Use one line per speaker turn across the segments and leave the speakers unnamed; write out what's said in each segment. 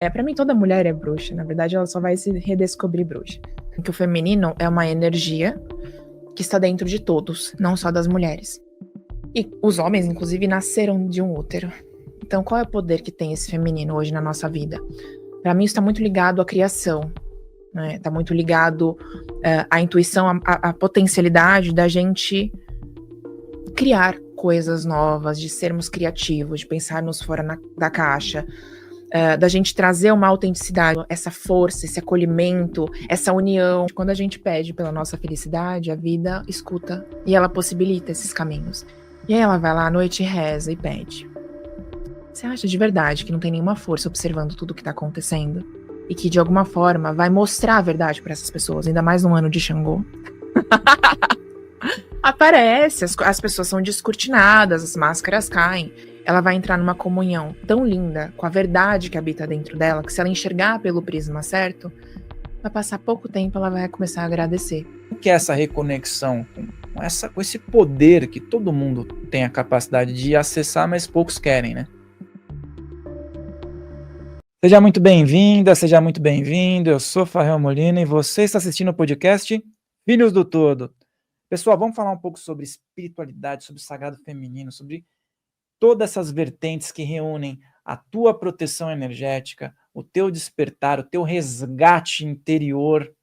Pra mim toda mulher é bruxa, na verdade ela só vai se redescobrir bruxa. Porque o feminino é uma energia que está dentro de todos, não só das mulheres. E os homens, inclusive, nasceram de um útero. Então qual é o poder que tem esse feminino hoje na nossa vida? Pra mim isso tá muito ligado à criação, né? Tá muito ligado à intuição, à potencialidade da gente criar coisas novas, de sermos criativos, de pensarmos fora da caixa, da gente trazer uma autenticidade, essa força, esse acolhimento, essa união. Quando a gente pede pela nossa felicidade, a vida escuta e ela possibilita esses caminhos. E aí ela vai lá à noite e reza e pede. Você acha de verdade que não tem nenhuma força observando tudo o que tá acontecendo? E que de alguma forma vai mostrar a verdade para essas pessoas, ainda mais no ano de Xangô? Aparece, as pessoas são descortinadas, as máscaras caem. Ela vai entrar numa comunhão tão linda com a verdade que habita dentro dela, que se ela enxergar pelo prisma certo, vai passar pouco tempo, ela vai começar a agradecer.
O que é essa reconexão com esse poder que todo mundo tem a capacidade de acessar, mas poucos querem, né? Seja muito bem-vinda, seja muito bem-vindo. Eu sou Farrell Molina e você está assistindo o podcast Filhos do Todo. Pessoal, vamos falar um pouco sobre espiritualidade, sobre o sagrado feminino, sobre todas essas vertentes que reúnem a tua proteção energética, o teu despertar, o teu resgate interior.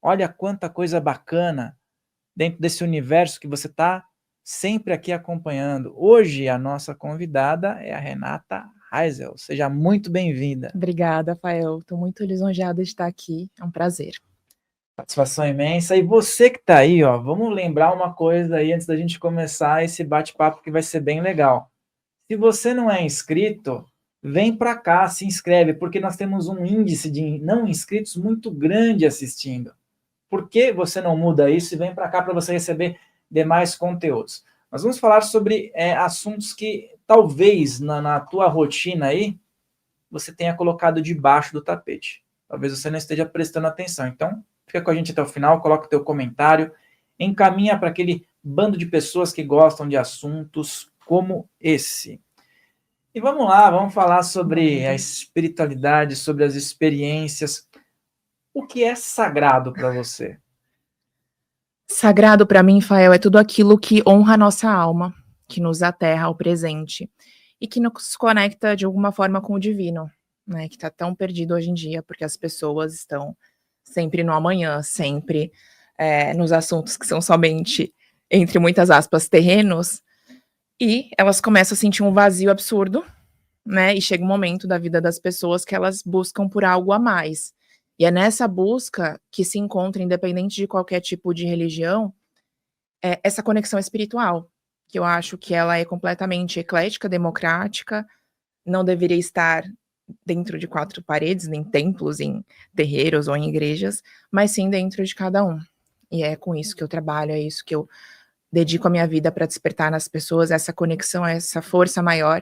Olha quanta coisa bacana dentro desse universo que você está sempre aqui acompanhando. Hoje a nossa convidada é a Renata Heisel. Seja muito bem-vinda.
Obrigada, Rafael. Estou muito lisonjeada de estar aqui. É um prazer.
Satisfação imensa. E você que está aí, ó, vamos lembrar uma coisa aí antes da gente começar esse bate-papo que vai ser bem legal. Se você não é inscrito, vem para cá, se inscreve, porque nós temos um índice de não inscritos muito grande assistindo. Por que você não muda isso e vem para cá para você receber demais conteúdos? Nós vamos falar sobre assuntos que talvez na tua rotina aí você tenha colocado debaixo do tapete. Talvez você não esteja prestando atenção. Então, fica com a gente até o final, coloca o teu comentário, encaminha para aquele bando de pessoas que gostam de assuntos como esse. E vamos lá, vamos falar sobre a espiritualidade, sobre as experiências. O que é sagrado para você?
Sagrado para mim, Fael, é tudo aquilo que honra a nossa alma, que nos aterra ao presente e que nos conecta de alguma forma com o divino, né? Que está tão perdido hoje em dia, porque as pessoas estão sempre no amanhã, sempre nos assuntos que são somente, entre muitas aspas, terrenos, e elas começam a sentir um vazio absurdo, né? E chega um momento da vida das pessoas que elas buscam por algo a mais. E é nessa busca que se encontra, independente de qualquer tipo de religião, essa conexão espiritual, que eu acho que ela é completamente eclética, democrática, não deveria estar dentro de 4 paredes, em templos, em terreiros ou em igrejas, mas sim dentro de cada um. E é com isso que eu trabalho, é isso que eu dedico a minha vida para despertar nas pessoas, essa conexão, essa força maior,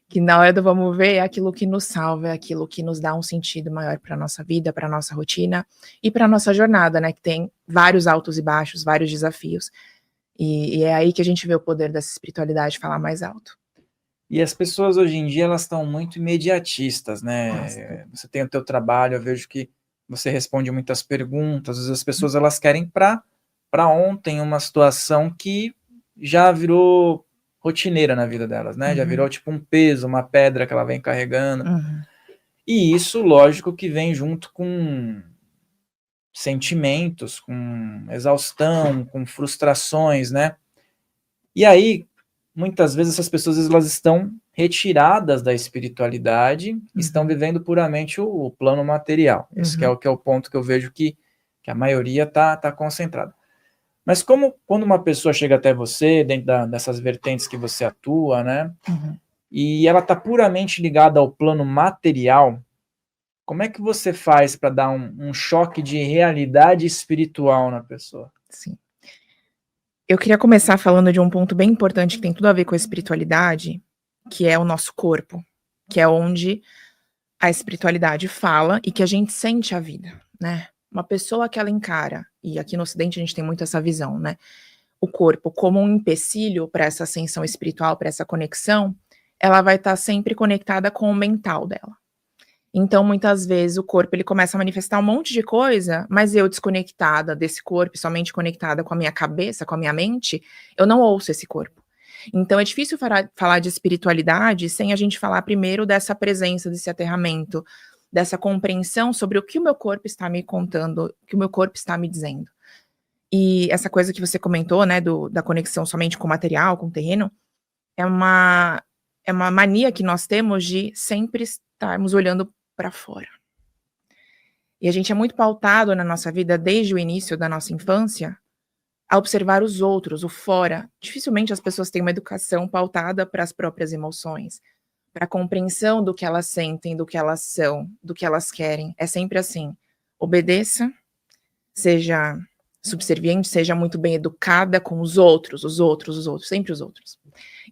que na hora do vamos ver é aquilo que nos salva, é aquilo que nos dá um sentido maior para a nossa vida, para a nossa rotina e para a nossa jornada, né, que tem vários altos e baixos, vários desafios. E é aí que a gente vê o poder dessa espiritualidade falar mais alto.
E as pessoas hoje em dia, elas estão muito imediatistas, né? Você tem o teu trabalho, eu vejo que você responde muitas perguntas, às vezes as pessoas elas querem para ontem uma situação que já virou rotineira na vida delas, né? Já virou tipo um peso, uma pedra que ela vem carregando. E isso, lógico, que vem junto com sentimentos, com exaustão, com frustrações, né? E aí, muitas vezes essas pessoas elas estão retiradas da espiritualidade, estão vivendo puramente o plano material. Esse que é o ponto que eu vejo que a maioria tá concentrada. Mas quando uma pessoa chega até você, dentro dessas vertentes que você atua, né? E ela está puramente ligada ao plano material, como é que você faz para dar um choque de realidade espiritual na pessoa?
Sim. Eu queria começar falando de um ponto bem importante que tem tudo a ver com a espiritualidade, que é o nosso corpo, que é onde a espiritualidade fala e que a gente sente a vida, né? Uma pessoa que ela encara, e aqui no Ocidente a gente tem muito essa visão, né? O corpo como um empecilho para essa ascensão espiritual, para essa conexão, ela vai estar sempre conectada com o mental dela. Então, muitas vezes, o corpo ele começa a manifestar um monte de coisa, mas eu desconectada desse corpo, somente conectada com a minha cabeça, com a minha mente, eu não ouço esse corpo. Então, é difícil falar de espiritualidade sem a gente falar primeiro dessa presença, desse aterramento, dessa compreensão sobre o que o meu corpo está me contando, o que o meu corpo está me dizendo. E essa coisa que você comentou, né, da conexão somente com o material, com o terreno, é uma mania que nós temos de sempre estarmos olhando para fora. E a gente é muito pautado na nossa vida, desde o início da nossa infância, a observar os outros, o fora. Dificilmente as pessoas têm uma educação pautada para as próprias emoções, para a compreensão do que elas sentem, do que elas são, do que elas querem. É sempre assim: obedeça, seja subserviente, seja muito bem educada com os outros, sempre os outros.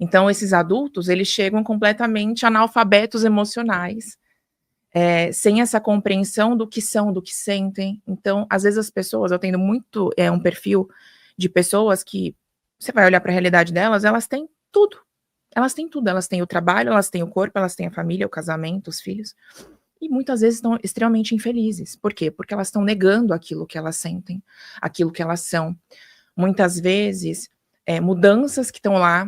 Então, esses adultos, eles chegam completamente analfabetos emocionais, sem essa compreensão do que são, do que sentem. Então, às vezes as pessoas, eu tendo muito um perfil de pessoas que você vai olhar para a realidade delas, elas têm tudo. Elas têm tudo, elas têm o trabalho, elas têm o corpo, elas têm a família, o casamento, os filhos. E muitas vezes estão extremamente infelizes. Por quê? Porque elas estão negando aquilo que elas sentem, aquilo que elas são. Muitas vezes, mudanças que estão lá,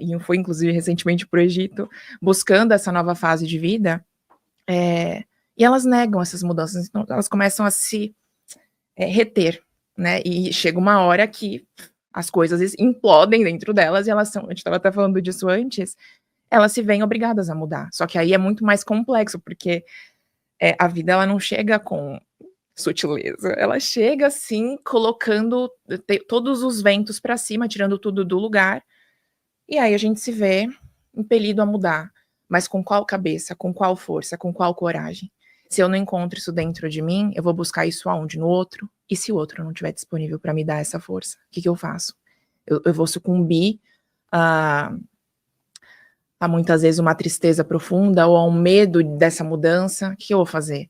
e eu fui inclusive recentemente para o Egito, buscando essa nova fase de vida, e elas negam essas mudanças, então elas começam a se reter, né? E chega uma hora que as coisas implodem dentro delas e elas são, a gente estava até falando disso antes, elas se veem obrigadas a mudar. Só que aí é muito mais complexo, porque a vida ela não chega com sutileza, ela chega assim, colocando todos os ventos para cima, tirando tudo do lugar, e aí a gente se vê impelido a mudar. Mas com qual cabeça, com qual força, com qual coragem? Se eu não encontro isso dentro de mim, eu vou buscar isso aonde? No outro? E se o outro não estiver disponível para me dar essa força? O que eu faço? Eu vou sucumbir a muitas vezes uma tristeza profunda ou a um medo dessa mudança? O que eu vou fazer?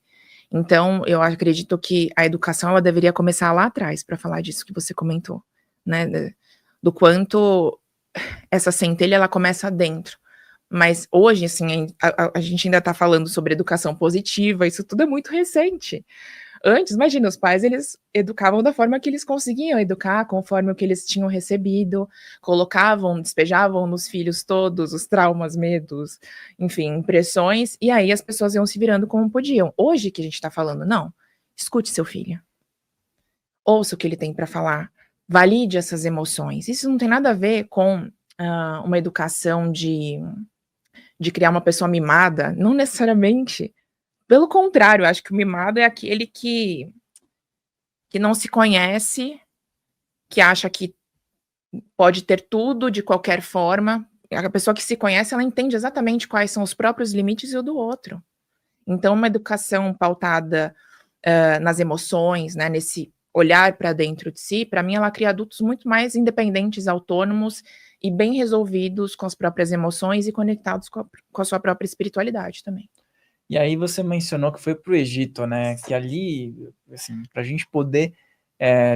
Então, eu acredito que a educação ela deveria começar lá atrás, para falar disso que você comentou, né? Do quanto essa centelha ela começa dentro. Mas hoje, assim, a gente ainda está falando sobre educação positiva, isso tudo é muito recente. Antes, imagina, os pais, eles educavam da forma que eles conseguiam educar, conforme o que eles tinham recebido, colocavam, despejavam nos filhos todos os traumas, medos, enfim, impressões, e aí as pessoas iam se virando como podiam. Hoje que a gente está falando, não, escute seu filho, ouça o que ele tem para falar, valide essas emoções. Isso não tem nada a ver com uma educação de criar uma pessoa mimada, não necessariamente. Pelo contrário, eu acho que o mimado é aquele que não se conhece, que acha que pode ter tudo de qualquer forma. A pessoa que se conhece, ela entende exatamente quais são os próprios limites e o do outro. Então, uma educação pautada nas emoções, né, nesse olhar para dentro de si, para mim, ela cria adultos muito mais independentes, autônomos e bem resolvidos com as próprias emoções e conectados com a sua própria espiritualidade também.
E aí você mencionou que foi para o Egito, né? Que ali, assim, para a gente poder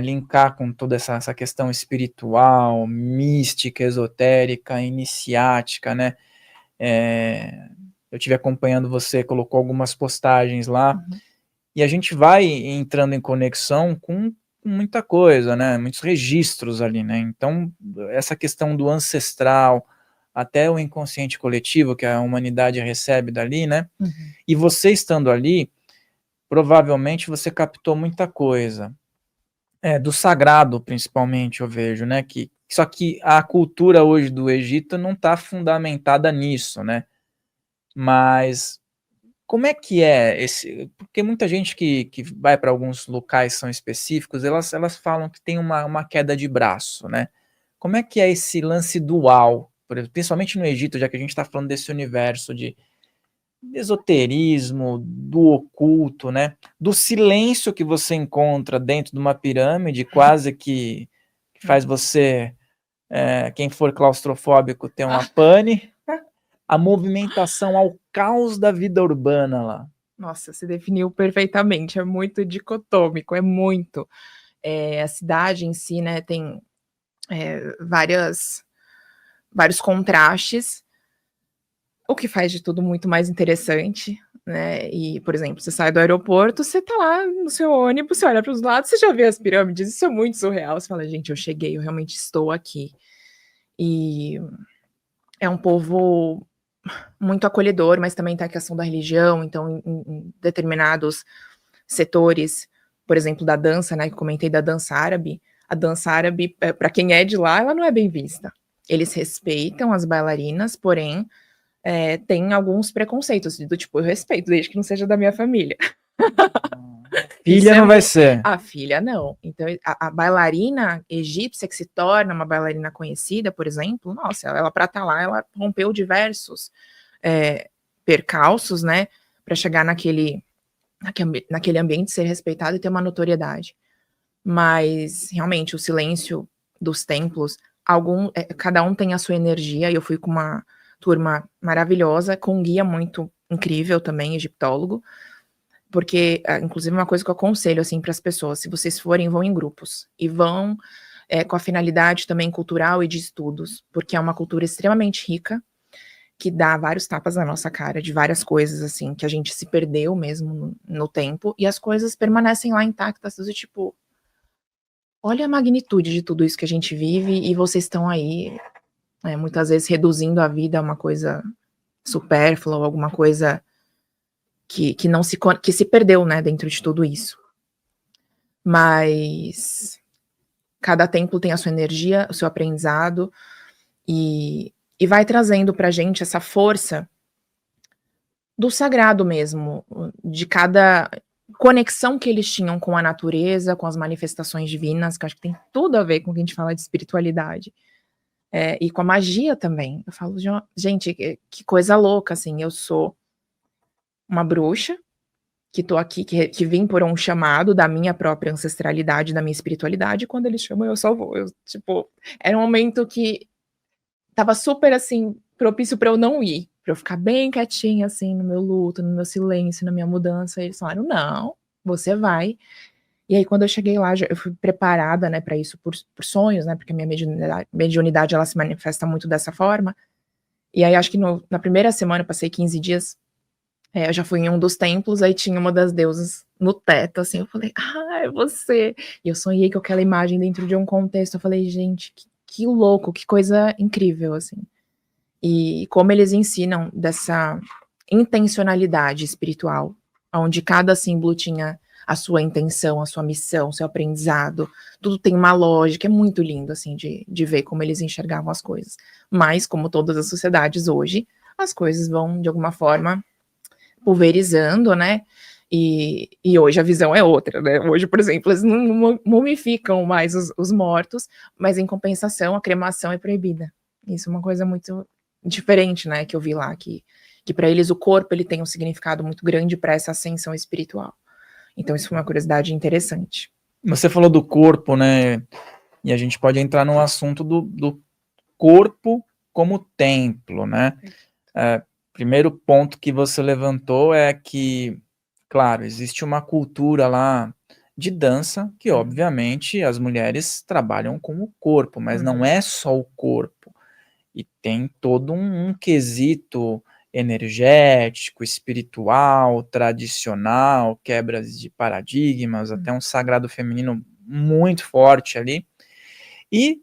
linkar com toda essa questão espiritual, mística, esotérica, iniciática, né? Eu estive acompanhando você, colocou algumas postagens lá, e a gente vai entrando em conexão com muita coisa, né? Muitos registros ali, né? Então, essa questão do ancestral, até o inconsciente coletivo que a humanidade recebe dali, né? E você estando ali, provavelmente você captou muita coisa. Do sagrado, principalmente, eu vejo, né? Só que a cultura hoje do Egito não está fundamentada nisso, né? Mas como é que é esse... Porque muita gente que vai para alguns locais são específicos, elas falam que tem uma queda de braço, né? Como é que é esse lance dual, principalmente no Egito, já que a gente está falando desse universo de esoterismo, do oculto, né? Do silêncio que você encontra dentro de uma pirâmide, quase que faz você, quem for claustrofóbico, ter uma pane. A movimentação ao caos da vida urbana lá.
Nossa, você definiu perfeitamente, é muito dicotômico, é muito. A cidade em si, né, tem vários contrastes, o que faz de tudo muito mais interessante, né? E, por exemplo, você sai do aeroporto, você tá lá no seu ônibus, você olha para os lados, você já vê as pirâmides, isso é muito surreal. Você fala, gente, eu cheguei, eu realmente estou aqui. E é um povo muito acolhedor, mas também tem a questão da religião, então em determinados setores, por exemplo, da dança, né, que eu comentei da dança árabe, a dança árabe, para quem é de lá, ela não é bem vista. Eles respeitam as bailarinas, porém, tem alguns preconceitos, do tipo, eu respeito, desde que não seja da minha família.
Filha não vai ser.
A filha não. Então, a bailarina egípcia que se torna uma bailarina conhecida, por exemplo, nossa, ela para estar lá, ela rompeu diversos percalços, né, para chegar naquele ambiente, ser respeitado e ter uma notoriedade. Mas, realmente, o silêncio dos templos, cada um tem a sua energia, e eu fui com uma turma maravilhosa, com um guia muito incrível também, egiptólogo, porque, inclusive, uma coisa que eu aconselho, assim, para as pessoas, se vocês forem, vão em grupos, e vão com a finalidade também cultural e de estudos, porque é uma cultura extremamente rica, que dá vários tapas na nossa cara, de várias coisas, assim, que a gente se perdeu mesmo no tempo, e as coisas permanecem lá intactas, do tipo, olha a magnitude de tudo isso que a gente vive, e vocês estão aí, muitas vezes reduzindo a vida a uma coisa supérflua, ou alguma coisa que se perdeu, né, dentro de tudo isso. Mas cada templo tem a sua energia, o seu aprendizado, e vai trazendo pra gente essa força do sagrado mesmo, de cada conexão que eles tinham com a natureza, com as manifestações divinas, que eu acho que tem tudo a ver com o que a gente fala de espiritualidade, e com a magia também. Eu falo, gente, que coisa louca, assim, eu sou uma bruxa, que tô aqui, que vim por um chamado da minha própria ancestralidade, da minha espiritualidade, e quando eles chamam, eu só vou. Tipo, era um momento que tava super, assim, propício pra eu não ir, pra eu ficar bem quietinha, assim, no meu luto, no meu silêncio, na minha mudança, e eles falaram: "Não, você vai". E aí, quando eu cheguei lá, eu fui preparada, né, pra isso por sonhos, né, porque a minha mediunidade, ela se manifesta muito dessa forma. E aí, acho que na primeira semana, eu passei 15 dias, eu já fui em um dos templos, aí tinha uma das deusas no teto, assim, eu falei: "Ah, é você". E eu sonhei com aquela imagem dentro de um contexto, eu falei: "Gente, que louco, que coisa incrível", assim. E como eles ensinam dessa intencionalidade espiritual, onde cada símbolo tinha a sua intenção, a sua missão, o seu aprendizado, tudo tem uma lógica, é muito lindo, assim, de ver como eles enxergavam as coisas. Mas, como todas as sociedades hoje, as coisas vão, de alguma forma, pulverizando, né, e hoje a visão é outra, né, hoje, por exemplo, eles não mumificam mais os mortos, mas em compensação a cremação é proibida. Isso é uma coisa muito diferente, né, que eu vi lá, que para eles o corpo ele tem um significado muito grande para essa ascensão espiritual. Então isso foi uma curiosidade interessante.
Você falou do corpo, né, e a gente pode entrar no assunto do corpo como templo, né. Primeiro ponto que você levantou é que, claro, existe uma cultura lá de dança que, obviamente, as mulheres trabalham com o corpo, mas não é só o corpo. E tem todo um quesito energético, espiritual, tradicional, quebras de paradigmas, até um sagrado feminino muito forte ali. E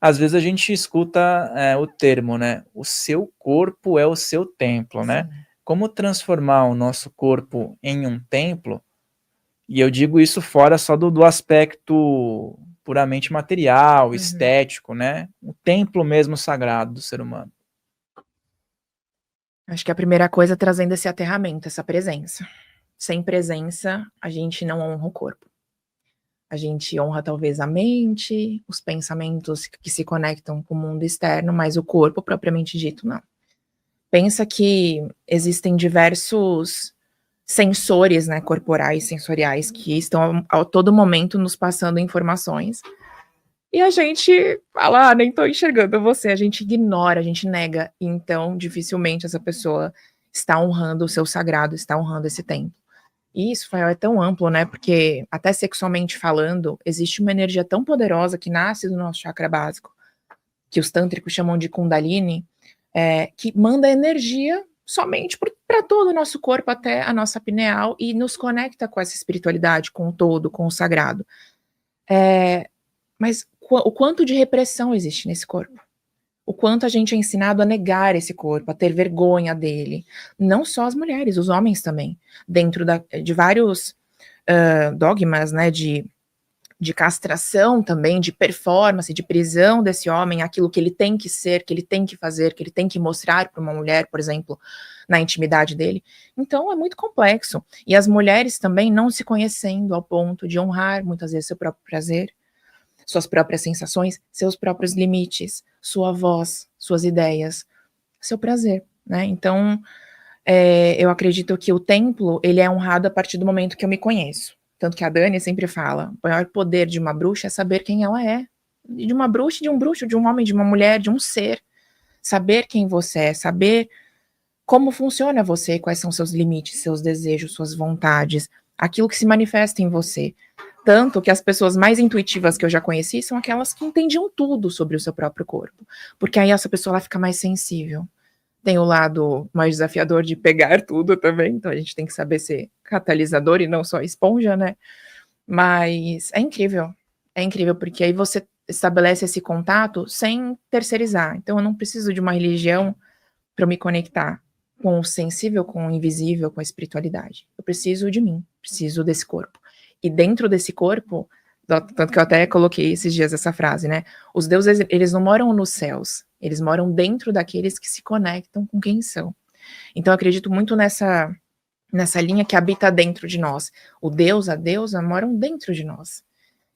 às vezes a gente escuta o termo, né? O seu corpo é o seu templo, né?
Sim.
Como transformar o nosso corpo em um templo? E eu digo isso fora só do aspecto puramente material, estético, né? O templo mesmo sagrado do ser humano.
Acho que a primeira coisa é trazendo esse aterramento, essa presença. Sem presença, a gente não honra o corpo. A gente honra talvez a mente, os pensamentos que se conectam com o mundo externo, mas o corpo propriamente dito, não. Pensa que existem diversos sensores, né, corporais, sensoriais, que estão a todo momento nos passando informações. E a gente fala: "Ah, nem tô enxergando você", a gente ignora, a gente nega, então dificilmente essa pessoa está honrando o seu sagrado, está honrando esse tempo. E isso, Fael, é tão amplo, né, porque até sexualmente falando, existe uma energia tão poderosa que nasce do nosso chakra básico, que os tântricos chamam de Kundalini, que manda energia somente para todo o nosso corpo, até a nossa pineal, e nos conecta com essa espiritualidade, com o todo, com o sagrado. Mas o quanto de repressão existe nesse corpo? O quanto a gente é ensinado a negar esse corpo, a ter vergonha dele. Não só as mulheres, os homens também. Dentro de vários dogmas, né, de castração também, de performance, de prisão desse homem, aquilo que ele tem que ser, que ele tem que fazer, que ele tem que mostrar para uma mulher, por exemplo, na intimidade dele. Então é muito complexo. E as mulheres também não se conhecendo ao ponto de honrar muitas vezes seu próprio prazer, suas próprias sensações, seus próprios limites, sua voz, suas ideias, seu prazer, né? Então, eu acredito que o templo, ele é honrado a partir do momento que eu me conheço. Tanto que a Dani sempre fala, o maior poder de uma bruxa é saber quem ela é. De uma bruxa, de um bruxo, de um homem, de uma mulher, de um ser. Saber quem você é, saber como funciona você, quais são seus limites, seus desejos, suas vontades, aquilo que se manifesta em você. Tanto que as pessoas mais intuitivas que eu já conheci são aquelas que entendiam tudo sobre o seu próprio corpo. Porque aí essa pessoa ela fica mais sensível. Tem o lado mais desafiador de pegar tudo também, então a gente tem que saber ser catalisador e não só esponja, né? Mas é incrível porque aí você estabelece esse contato sem terceirizar. Então eu não preciso de uma religião para eu me conectar com o sensível, com o invisível, com a espiritualidade. Eu preciso de mim, preciso desse corpo. E dentro desse corpo, tanto que eu até coloquei esses dias essa frase, né? Os deuses, eles não moram nos céus, eles moram dentro daqueles que se conectam com quem são. Então eu acredito muito nessa linha que habita dentro de nós. O Deus, a deusa moram dentro de nós.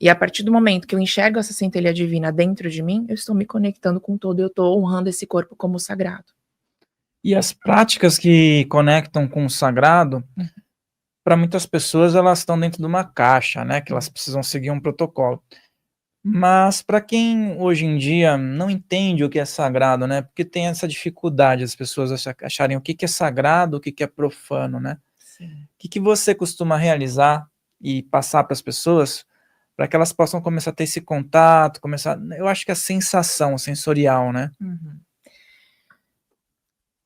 E a partir do momento que eu enxergo essa centelha divina dentro de mim, eu estou me conectando com todo, eu estou honrando esse corpo como sagrado.
E as práticas que conectam com o sagrado, para muitas pessoas, elas estão dentro de uma caixa, né? Que elas precisam seguir um protocolo. Mas para quem hoje em dia não entende o que é sagrado, né? Porque tem essa dificuldade, as pessoas acharem o que é sagrado, o que é profano, né?
Sim.
O que você costuma realizar e passar para as pessoas para que elas possam começar a ter esse contato, eu acho que a sensação sensorial, né?
Uhum.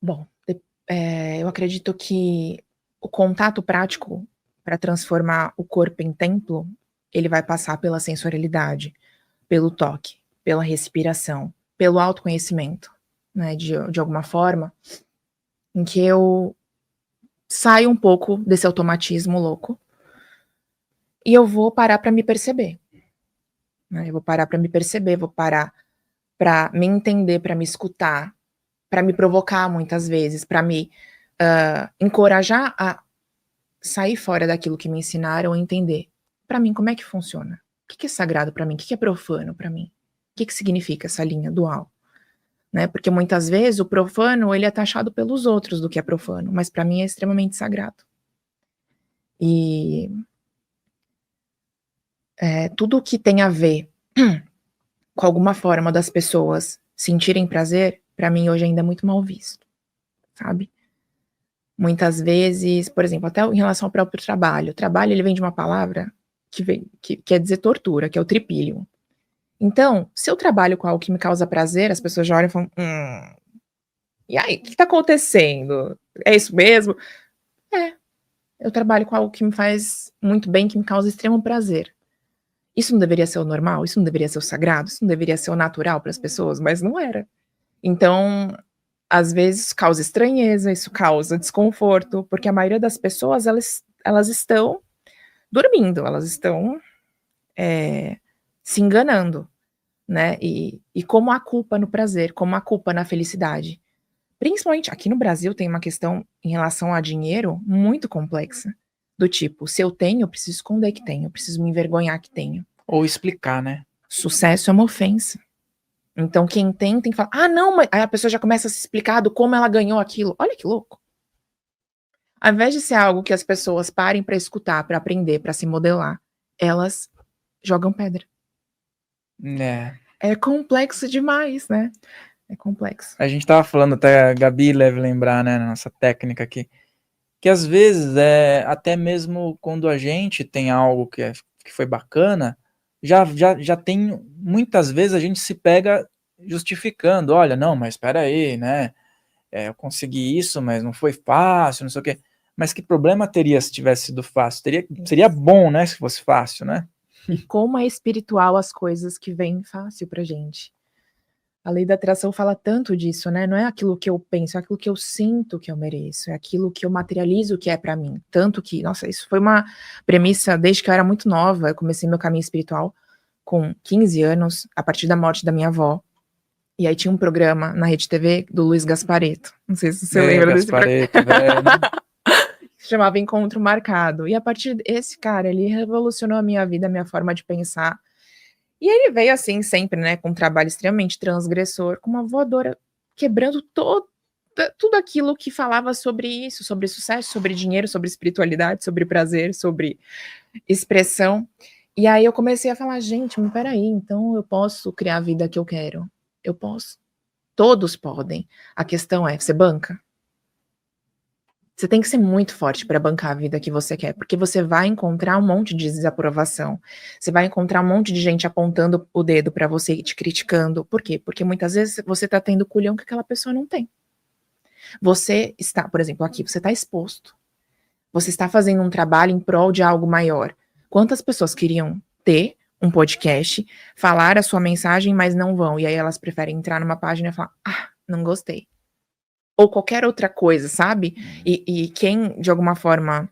Bom, eu acredito que o contato prático para transformar o corpo em templo, ele vai passar pela sensorialidade, pelo toque, pela respiração, pelo autoconhecimento, né, de alguma forma, em que eu saio um pouco desse automatismo louco e eu vou parar para me perceber, né, eu vou parar para me perceber, vou parar para me entender, para me escutar, para me provocar muitas vezes, para me encorajar a sair fora daquilo que me ensinaram e entender, para mim, como é que funciona? O que é sagrado para mim? O que é profano para mim? O que significa essa linha dual? Né? Porque muitas vezes o profano, ele é taxado pelos outros do que é profano, mas para mim é extremamente sagrado. E tudo que tem a ver com alguma forma das pessoas sentirem prazer, para mim hoje ainda é muito mal visto, sabe? Muitas vezes, por exemplo, até em relação ao próprio trabalho. O trabalho, ele vem de uma palavra que quer dizer tortura, que é o tripílium. Então, se eu trabalho com algo que me causa prazer, as pessoas já olham e falam, e aí, o que tá acontecendo? É isso mesmo? Eu trabalho com algo que me faz muito bem, que me causa extremo prazer. Isso não deveria ser o normal? Isso não deveria ser o sagrado? Isso não deveria ser o natural para as pessoas? Mas não era. Então, às vezes causa estranheza, isso causa desconforto, porque a maioria das pessoas, elas estão dormindo, elas estão se enganando, né? E como há culpa no prazer, como há culpa na felicidade. Principalmente aqui no Brasil tem uma questão em relação a dinheiro muito complexa. Do tipo, se eu tenho, eu preciso esconder que tenho, eu preciso me envergonhar que tenho.
Ou explicar, né?
Sucesso é uma ofensa. Então quem tem que falar, não, mas aí a pessoa já começa a se explicar do como ela ganhou aquilo. Olha que louco. Ao invés de ser algo que as pessoas parem para escutar, para aprender, para se modelar, elas jogam pedra. É complexo demais, né? É complexo.
A gente tava falando, até a Gabi deve lembrar, né, na nossa técnica aqui, que às vezes, até mesmo quando a gente tem algo que foi bacana, já tem, muitas vezes a gente se pega justificando, olha, não, mas espera aí, né, eu consegui isso, mas não foi fácil, não sei o quê. Mas que problema teria se tivesse sido fácil? Seria bom, né, se fosse fácil, né?
E como é espiritual as coisas que vêm fácil pra gente. A lei da atração fala tanto disso, né? Não é aquilo que eu penso, é aquilo que eu sinto que eu mereço, é aquilo que eu materializo que é pra mim. Tanto que, nossa, isso foi uma premissa desde que eu era muito nova. Eu comecei meu caminho espiritual com 15 anos, a partir da morte da minha avó. E aí tinha um programa na Rede TV do Luiz Gasparetto. Não sei se você lembra desse programa.
Velho.
Se chamava Encontro Marcado. E a partir desse cara, ele revolucionou a minha vida, a minha forma de pensar. E ele veio assim, sempre, né, com um trabalho extremamente transgressor, com uma voadora, quebrando tudo aquilo que falava sobre isso, sobre sucesso, sobre dinheiro, sobre espiritualidade, sobre prazer, sobre expressão. E aí eu comecei a falar, gente, mas peraí, então eu posso criar a vida que eu quero. Eu posso. Todos podem. A questão é, você banca? Você tem que ser muito forte para bancar a vida que você quer, porque você vai encontrar um monte de desaprovação. Você vai encontrar um monte de gente apontando o dedo para você e te criticando. Por quê? Porque muitas vezes você está tendo culhão que aquela pessoa não tem. Você está, por exemplo, aqui, você está exposto. Você está fazendo um trabalho em prol de algo maior. Quantas pessoas queriam ter um podcast, falar a sua mensagem, mas não vão? E aí elas preferem entrar numa página e falar, não gostei. Ou qualquer outra coisa, sabe? E quem, de alguma forma,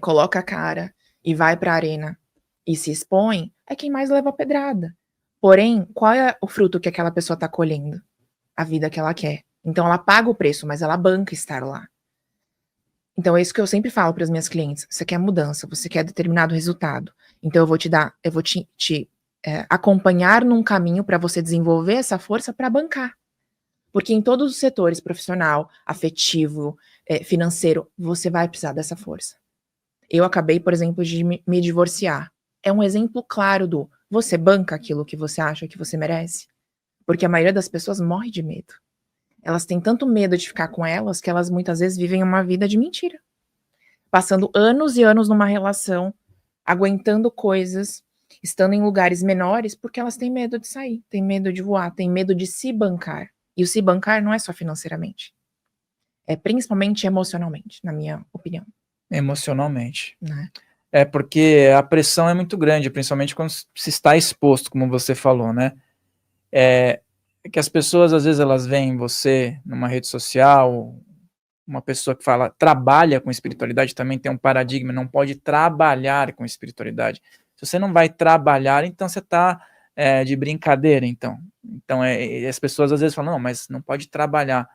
coloca a cara e vai pra arena e se expõe, é quem mais leva a pedrada. Porém, qual é o fruto que aquela pessoa tá colhendo? A vida que ela quer. Então ela paga o preço, mas ela banca estar lá. Então é isso que eu sempre falo para as minhas clientes. Você quer mudança, você quer determinado resultado. Então eu vou te acompanhar num caminho para você desenvolver essa força para bancar. Porque em todos os setores, profissional, afetivo, financeiro, você vai precisar dessa força. Eu acabei, por exemplo, de me divorciar. É um exemplo claro do você banca aquilo que você acha que você merece? Porque a maioria das pessoas morre de medo. Elas têm tanto medo de ficar com elas que elas muitas vezes vivem uma vida de mentira. Passando anos e anos numa relação, aguentando coisas, estando em lugares menores, porque elas têm medo de sair, têm medo de voar, têm medo de se bancar. E o se bancar não é só financeiramente. É principalmente emocionalmente, na minha opinião.
Emocionalmente.
Né?
É porque a pressão é muito grande, principalmente quando se está exposto, como você falou, né? É que as pessoas, às vezes, elas veem você numa rede social, uma pessoa que trabalha com espiritualidade, também tem um paradigma, não pode trabalhar com espiritualidade. Se você não vai trabalhar, então você está de brincadeira, então. Então, as pessoas às vezes falam, não, mas não pode trabalhar.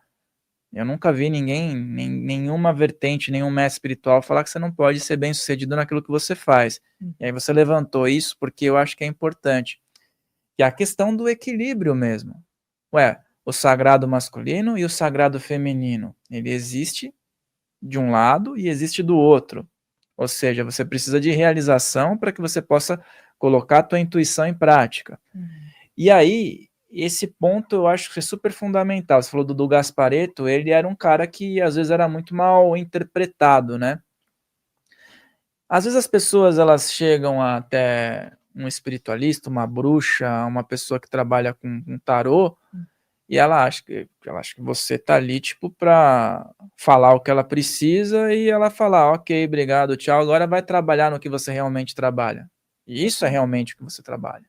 Eu nunca vi nenhuma vertente, nenhum mestre espiritual falar que você não pode ser bem sucedido naquilo que você faz. E aí você levantou isso porque eu acho que é importante. Que é a questão do equilíbrio mesmo. O sagrado masculino e o sagrado feminino. Ele existe de um lado e existe do outro. Ou seja, você precisa de realização para que você possa colocar a tua intuição em prática. E aí, esse ponto eu acho que é super fundamental. Você falou do Gasparetto, ele era um cara que às vezes era muito mal interpretado, né? Às vezes as pessoas elas chegam até um espiritualista, uma bruxa, uma pessoa que trabalha com tarô, e ela acha que você tá ali, tipo, para falar o que ela precisa, e ela fala, ok, obrigado, tchau, agora vai trabalhar no que você realmente trabalha. E isso é realmente o que você trabalha.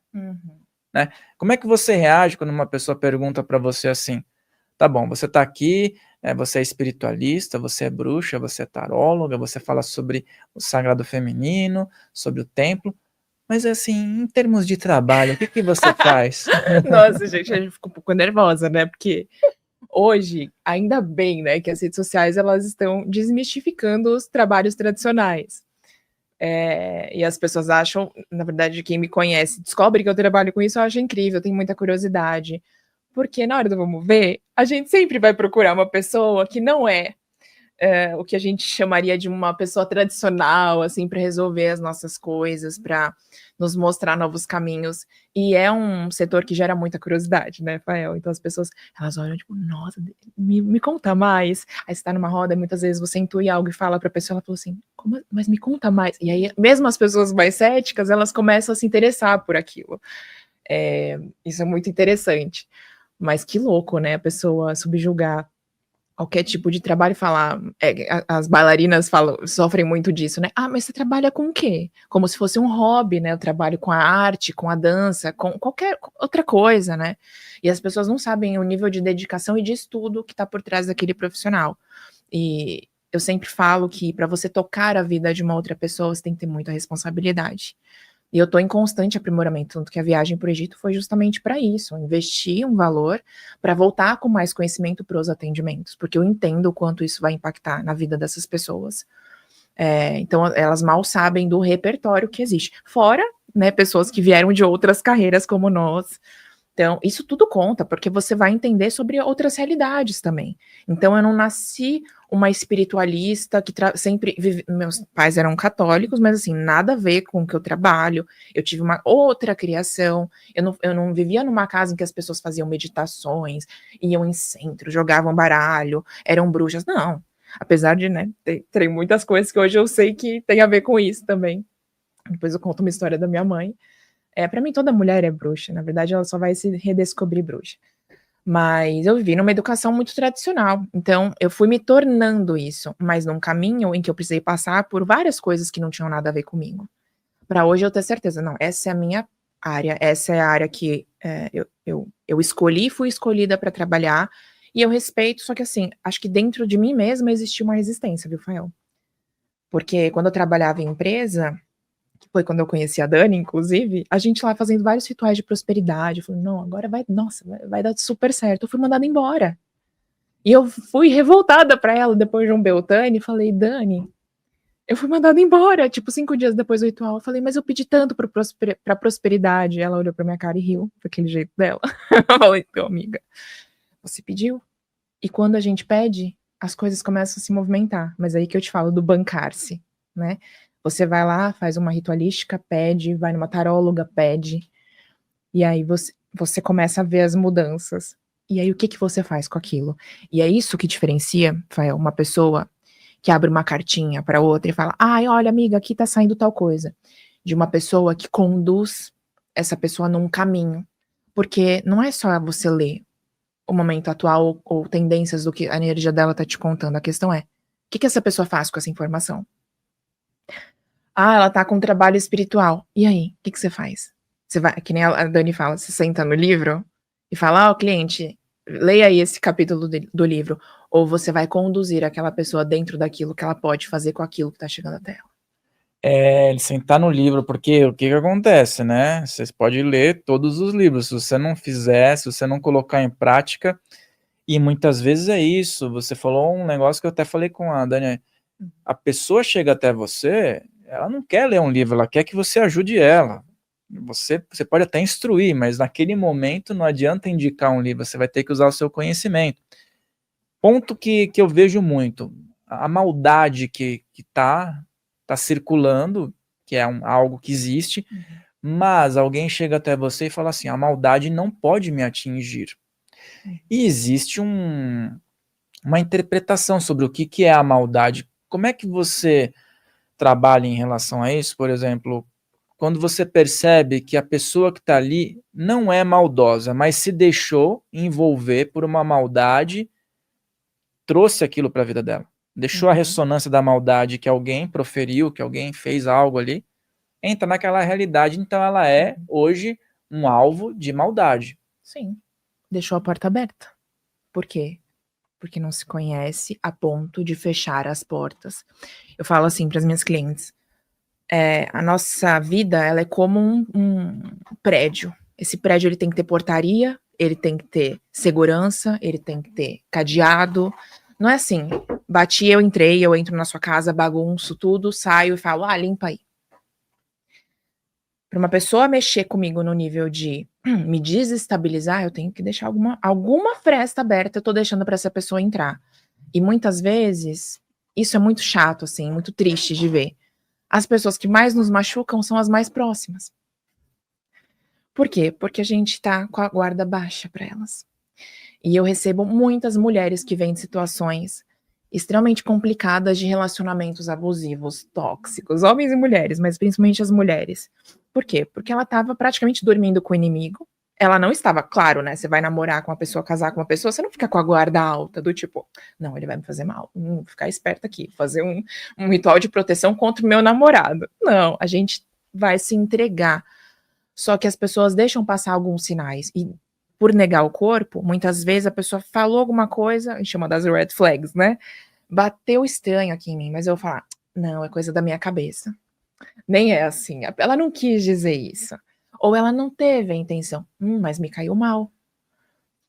Né? Como é que você reage quando uma pessoa pergunta para você assim, tá bom, você tá aqui, você é espiritualista, você é bruxa, você é taróloga, você fala sobre o sagrado feminino, sobre o templo, mas assim, em termos de trabalho, o que você faz?
Nossa, gente, a gente ficou um pouco nervosa, né? Porque hoje, ainda bem, né, que as redes sociais elas estão desmistificando os trabalhos tradicionais. E as pessoas acham, na verdade, quem me conhece descobre que eu trabalho com isso, eu acho incrível, eu tenho muita curiosidade. Porque na hora do vamos ver, a gente sempre vai procurar uma pessoa que não é o que a gente chamaria de uma pessoa tradicional, assim, para resolver as nossas coisas, para nos mostrar novos caminhos. E é um setor que gera muita curiosidade, né, Fael? Então as pessoas, elas olham, tipo, nossa, me conta mais. Aí você tá numa roda, e muitas vezes você intui algo e fala pra pessoa, ela falou assim, mas me conta mais. E aí, mesmo as pessoas mais céticas, elas começam a se interessar por aquilo. Isso é muito interessante. Mas que louco, né, a pessoa subjugar qualquer tipo de trabalho falar, as bailarinas sofrem muito disso, né? Ah, mas você trabalha com o quê? Como se fosse um hobby, né? Eu trabalho com a arte, com a dança, com qualquer outra coisa, né? E as pessoas não sabem o nível de dedicação e de estudo que está por trás daquele profissional. E eu sempre falo que para você tocar a vida de uma outra pessoa, você tem que ter muita responsabilidade. E eu tô em constante aprimoramento, tanto que a viagem para o Egito foi justamente para isso, investir um valor para voltar com mais conhecimento para os atendimentos, porque eu entendo o quanto isso vai impactar na vida dessas pessoas. Então elas mal sabem do repertório que existe. Fora, né, pessoas que vieram de outras carreiras como nós. Então, isso tudo conta, porque você vai entender sobre outras realidades também. Então, eu não nasci uma espiritualista que sempre meus pais eram católicos, mas assim, nada a ver com o que eu trabalho. Eu tive uma outra criação. Eu não vivia numa casa em que as pessoas faziam meditações, iam em centro, jogavam baralho, eram bruxas. Não. Apesar de, né, ter muitas coisas que hoje eu sei que tem a ver com isso também. Depois eu conto uma história da minha mãe. Para mim, toda mulher é bruxa. Na verdade, ela só vai se redescobrir bruxa. Mas eu vivi numa educação muito tradicional. Então, eu fui me tornando isso, mas num caminho em que eu precisei passar por várias coisas que não tinham nada a ver comigo. Para hoje eu ter certeza, não, essa é a minha área, essa é a área que eu escolhi, fui escolhida para trabalhar, e eu respeito, só que assim, acho que dentro de mim mesma existia uma resistência, viu, Fael? Porque quando eu trabalhava em empresa, que foi quando eu conheci a Dani, inclusive, a gente lá fazendo vários rituais de prosperidade. Eu falei, não, agora vai dar super certo. Eu fui mandada embora. E eu fui revoltada pra ela depois de um Beltane e falei, Dani, eu fui mandada embora, tipo, 5 dias depois do ritual. Eu falei, mas eu pedi tanto pra prosperidade. Ela olhou pra minha cara e riu, daquele jeito dela. Eu falei, então, amiga, você pediu? E quando a gente pede, as coisas começam a se movimentar. Mas aí que eu te falo do bancar-se, né? Você vai lá, faz uma ritualística, pede, vai numa taróloga, pede, e aí você começa a ver as mudanças. E aí o que você faz com aquilo? E é isso que diferencia, Fael, uma pessoa que abre uma cartinha para outra e fala: "Ai, olha, amiga, aqui tá saindo tal coisa", de uma pessoa que conduz essa pessoa num caminho. Porque não é só você ler o momento atual ou tendências do que a energia dela tá te contando, a questão é: o que essa pessoa faz com essa informação? Ah, ela tá com um trabalho espiritual. E aí, o que você faz? Você vai, que nem a Dani fala, você senta no livro e fala: "Ó, cliente, leia aí esse capítulo do livro", ou você vai conduzir aquela pessoa dentro daquilo que ela pode fazer com aquilo que tá chegando até ela?
Ele sentar no livro, porque o que acontece, né? Vocês podem ler todos os livros, se você não fizer, se você não colocar em prática, e muitas vezes é isso. Você falou um negócio que eu até falei com a Dani. A pessoa chega até você, ela não quer ler um livro, ela quer que você ajude ela. Você pode até instruir, mas naquele momento não adianta indicar um livro, você vai ter que usar o seu conhecimento. Ponto que eu vejo muito, a maldade que tá circulando, que é algo que existe, mas alguém chega até você e fala assim: a maldade não pode me atingir. E existe uma interpretação sobre o que é a maldade. Como é que você trabalha em relação a isso? Por exemplo, quando você percebe que a pessoa que está ali não é maldosa, mas se deixou envolver por uma maldade, trouxe aquilo para a vida dela. Deixou a ressonância da maldade que alguém proferiu, que alguém fez algo ali, entra naquela realidade, então ela é hoje um alvo de maldade.
Sim, deixou a porta aberta. Por quê? Porque não se conhece a ponto de fechar as portas. Eu falo assim para as minhas clientes: a nossa vida, ela é como um prédio. Esse prédio, ele tem que ter portaria, ele tem que ter segurança, ele tem que ter cadeado. Não é assim, bati, eu entrei, eu entro na sua casa, bagunço tudo, saio e falo: "Ah, limpa aí". Para uma pessoa mexer comigo no nível de me desestabilizar, eu tenho que deixar alguma fresta aberta, eu tô deixando para essa pessoa entrar. E muitas vezes, isso é muito chato, assim, muito triste de ver. As pessoas que mais nos machucam são as mais próximas. Por quê? Porque a gente tá com a guarda baixa para elas. E eu recebo muitas mulheres que vêm de situações extremamente complicadas de relacionamentos abusivos, tóxicos, homens e mulheres, mas principalmente as mulheres. Por quê? Porque ela estava praticamente dormindo com o inimigo, ela não estava, claro, né, você vai namorar com uma pessoa, casar com uma pessoa, você não fica com a guarda alta, do tipo: "Não, ele vai me fazer mal, vou ficar esperta aqui, fazer um ritual de proteção contra o meu namorado". Não, a gente vai se entregar. Só que as pessoas deixam passar alguns sinais e, por negar o corpo, muitas vezes a pessoa falou alguma coisa, a gente chama das red flags, né, bateu estranho aqui em mim, mas eu vou falar: "Não, é coisa da minha cabeça". Nem é assim, ela não quis dizer isso, ou ela não teve a intenção, mas me caiu mal.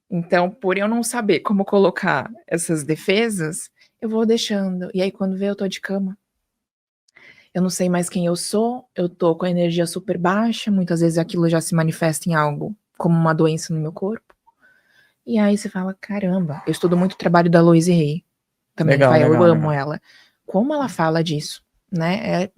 Então, por eu não saber como colocar essas defesas, eu vou deixando, e aí quando vê eu tô de cama. Eu não sei mais quem eu sou, eu tô com a energia super baixa, muitas vezes aquilo já se manifesta em algo, como uma doença no meu corpo, e aí você fala: "Caramba", eu estudo muito o trabalho da Louise Hay, também,
Legal,
Rafael, eu
legal,
amo
legal.
ela. Como ela fala disso, né,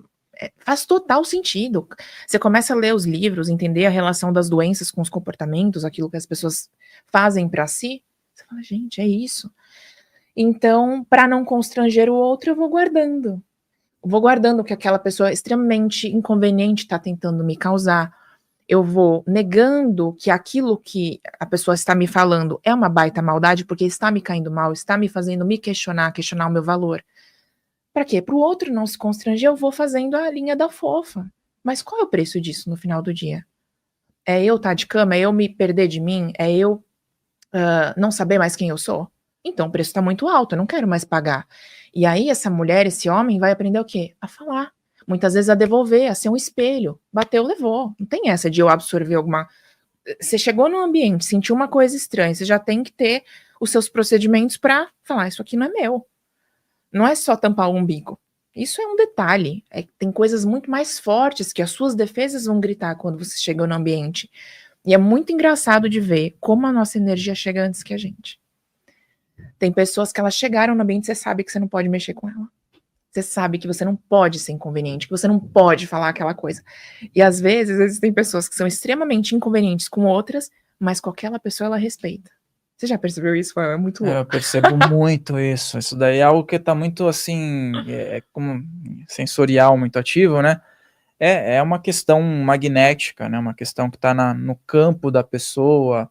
faz total sentido. Você começa a ler os livros, entender a relação das doenças com os comportamentos, aquilo que as pessoas fazem pra si, você fala: "Gente, é isso". Então, pra não constranger o outro, eu vou guardando. Vou guardando o que aquela pessoa extremamente inconveniente tá tentando me causar. Eu vou negando que aquilo que a pessoa está me falando é uma baita maldade, porque está me caindo mal, está me fazendo me questionar, questionar o meu valor. Pra quê? Para o outro não se constranger, eu vou fazendo a linha da fofa. Mas qual é o preço disso no final do dia? É eu estar de cama? É eu me perder de mim? É eu, não saber mais quem eu sou? Então o preço tá muito alto, eu não quero mais pagar. E aí essa mulher, esse homem vai aprender o quê? A falar. Muitas vezes a devolver, a ser um espelho. Bateu, levou. Não tem essa de eu absorver alguma. Você chegou num ambiente, sentiu uma coisa estranha, você já tem que ter os seus procedimentos pra falar: "Isso aqui não é meu". Não é só tampar o umbigo. Isso é um detalhe, tem coisas muito mais fortes que as suas defesas vão gritar quando você chega no ambiente. E é muito engraçado de ver como a nossa energia chega antes que a gente. Tem pessoas que elas chegaram no ambiente, você sabe que você não pode mexer com ela. Você sabe que você não pode ser inconveniente, que você não pode falar aquela coisa. E às vezes existem pessoas que são extremamente inconvenientes com outras, mas com aquela pessoa ela respeita. Você já percebeu isso? É muito
É, eu
louco.
percebo muito isso. Isso daí é algo que tá muito assim, como sensorial muito ativo, né? É uma questão magnética, né? Uma questão que está no campo da pessoa.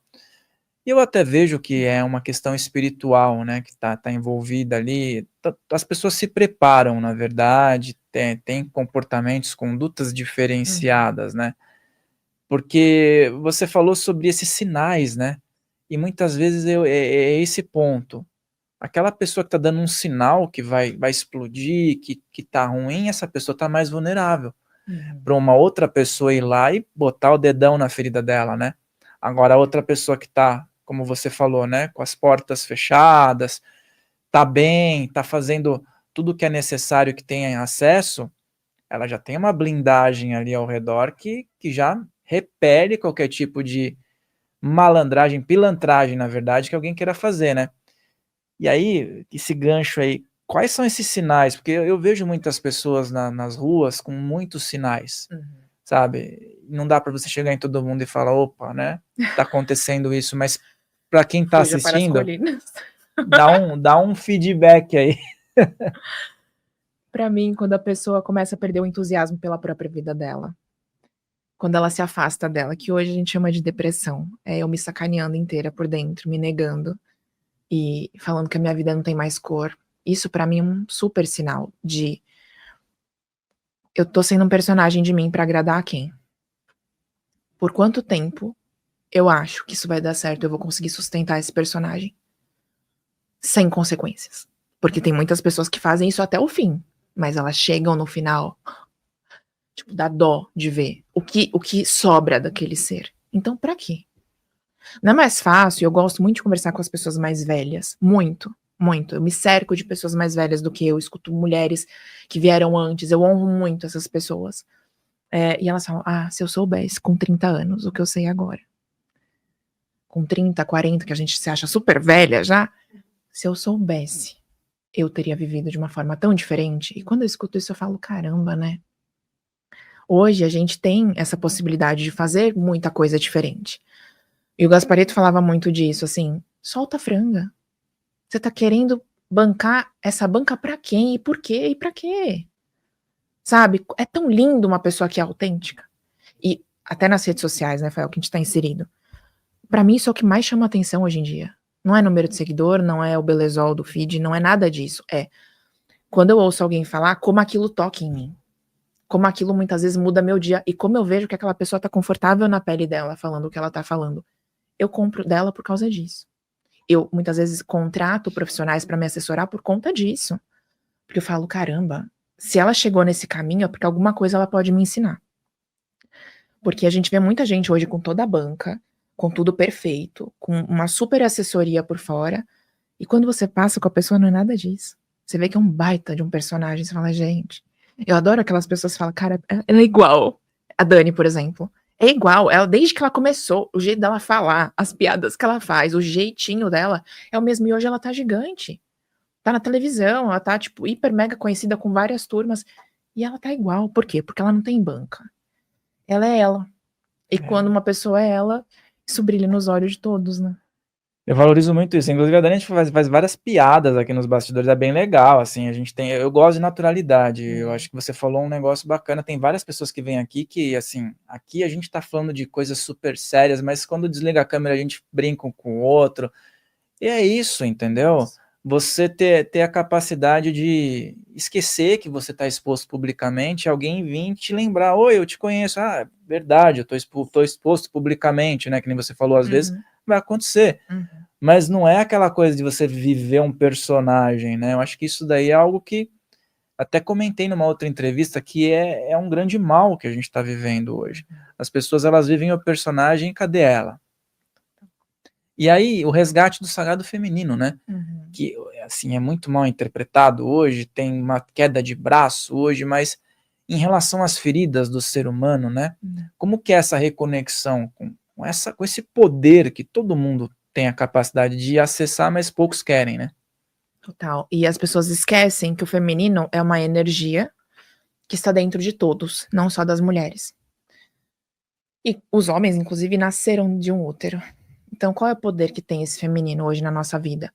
E eu até vejo que é uma questão espiritual, né? Que tá envolvida ali. As pessoas se preparam, na verdade, tem comportamentos, condutas
Uhum.
diferenciadas, né? Porque você falou sobre esses sinais, né? E muitas vezes é esse ponto. Aquela pessoa que tá dando um sinal que vai explodir, que tá ruim, essa pessoa tá mais vulnerável
Uhum.
para uma outra pessoa ir lá e botar o dedão na ferida dela, né. Agora a outra pessoa que tá, como você falou, né, com as portas fechadas, tá bem, tá fazendo tudo o que é necessário que tenha acesso, ela já tem uma blindagem ali ao redor que já repele qualquer tipo de malandragem, pilantragem, na verdade, que alguém queira fazer, né. E aí, esse gancho aí, quais são esses sinais? Porque eu vejo muitas pessoas nas ruas com muitos sinais,
Uhum.
sabe. Não dá para você chegar em todo mundo e falar: "Opa, né, tá acontecendo isso", mas para quem tá
Fuja para as
assistindo,
colinas.
dá um feedback aí.
Pra mim, quando a pessoa começa a perder o entusiasmo pela própria vida dela, quando ela se afasta dela, que hoje a gente chama de depressão, é eu me sacaneando inteira por dentro, me negando e falando que a minha vida não tem mais cor. Isso pra mim é um super sinal de eu tô sendo um personagem de mim pra agradar a quem? Por quanto tempo eu acho que isso vai dar certo, eu vou conseguir sustentar esse personagem sem consequências? Porque tem muitas pessoas que fazem isso até o fim, mas elas chegam no final. Tipo, dá dó de ver o que sobra daquele ser. Então pra quê? Não é mais fácil, eu gosto muito de conversar com as pessoas mais velhas, muito, muito. Eu me cerco de pessoas mais velhas do que eu, escuto mulheres que vieram antes, eu honro muito essas pessoas. E elas falam: "Ah, se eu soubesse com 30 anos o que eu sei agora, com 30, 40, que a gente se acha super velha já, se eu soubesse, eu teria vivido de uma forma tão diferente". E quando eu escuto isso eu falo: "Caramba, né". Hoje a gente tem essa possibilidade de fazer muita coisa diferente. E o Gasparetto falava muito disso, assim: "Solta a franga. Você tá querendo bancar essa banca pra quem e por quê e pra quê?". Sabe, é tão lindo uma pessoa que é autêntica. E até nas redes sociais, né, Fael, que a gente tá inserido. Pra mim isso é o que mais chama atenção hoje em dia. Não é número de seguidor, não é o belezol do feed, não é nada disso. É quando eu ouço alguém falar, como aquilo toca em mim. Como aquilo muitas vezes muda meu dia e como eu vejo que aquela pessoa tá confortável na pele dela falando o que ela tá falando. Eu compro dela por causa disso. Eu muitas vezes contrato profissionais pra me assessorar por conta disso. Porque eu falo: "Caramba, se ela chegou nesse caminho é porque alguma coisa ela pode me ensinar". Porque a gente vê muita gente hoje com toda a banca, com tudo perfeito, com uma super assessoria por fora, e quando você passa com a pessoa não é nada disso. Você vê que é um baita de um personagem, você fala: "Gente", eu adoro aquelas pessoas que falam: "Cara, ela é igual". A Dani, por exemplo, é igual, ela desde que ela começou, o jeito dela falar, as piadas que ela faz, o jeitinho dela é o mesmo e hoje ela tá gigante. Tá na televisão, ela tá, tipo, hiper mega conhecida com várias turmas, e ela tá igual. Por quê? Porque ela não tem banca. Ela é ela. E quando uma pessoa é ela, isso brilha nos olhos de todos, né.
Eu valorizo muito isso. Inclusive, a Dani, a gente faz várias piadas aqui nos bastidores, é bem legal, assim, a gente tem eu gosto de naturalidade, eu acho que você falou um negócio bacana, tem várias pessoas que vêm aqui que, assim, aqui a gente tá falando de coisas super sérias, mas quando desliga a câmera a gente brinca um com o outro, e é isso, entendeu? Você ter a capacidade de esquecer que você tá exposto publicamente, alguém vir te lembrar: "Oi, eu te conheço". "Ah, é verdade, eu tô exposto publicamente", né, que nem você falou, às vezes vai acontecer.
Uhum.
Mas não é aquela coisa de você viver um personagem, né, eu acho que isso daí é algo que até comentei numa outra entrevista, que é um grande mal que a gente tá vivendo hoje. As pessoas, elas vivem o personagem, cadê ela? E aí, o resgate do sagrado feminino, né,
Uhum.
que, assim, é muito mal interpretado hoje, tem uma queda de braço hoje, mas em relação às feridas do ser humano, né, como que é essa reconexão com esse poder que todo mundo tem a capacidade de acessar, mas poucos querem, né?
Total. E as pessoas esquecem que o feminino é uma energia que está dentro de todos, não só das mulheres. E os homens, inclusive, nasceram de um útero. Então qual é o poder que tem esse feminino hoje na nossa vida?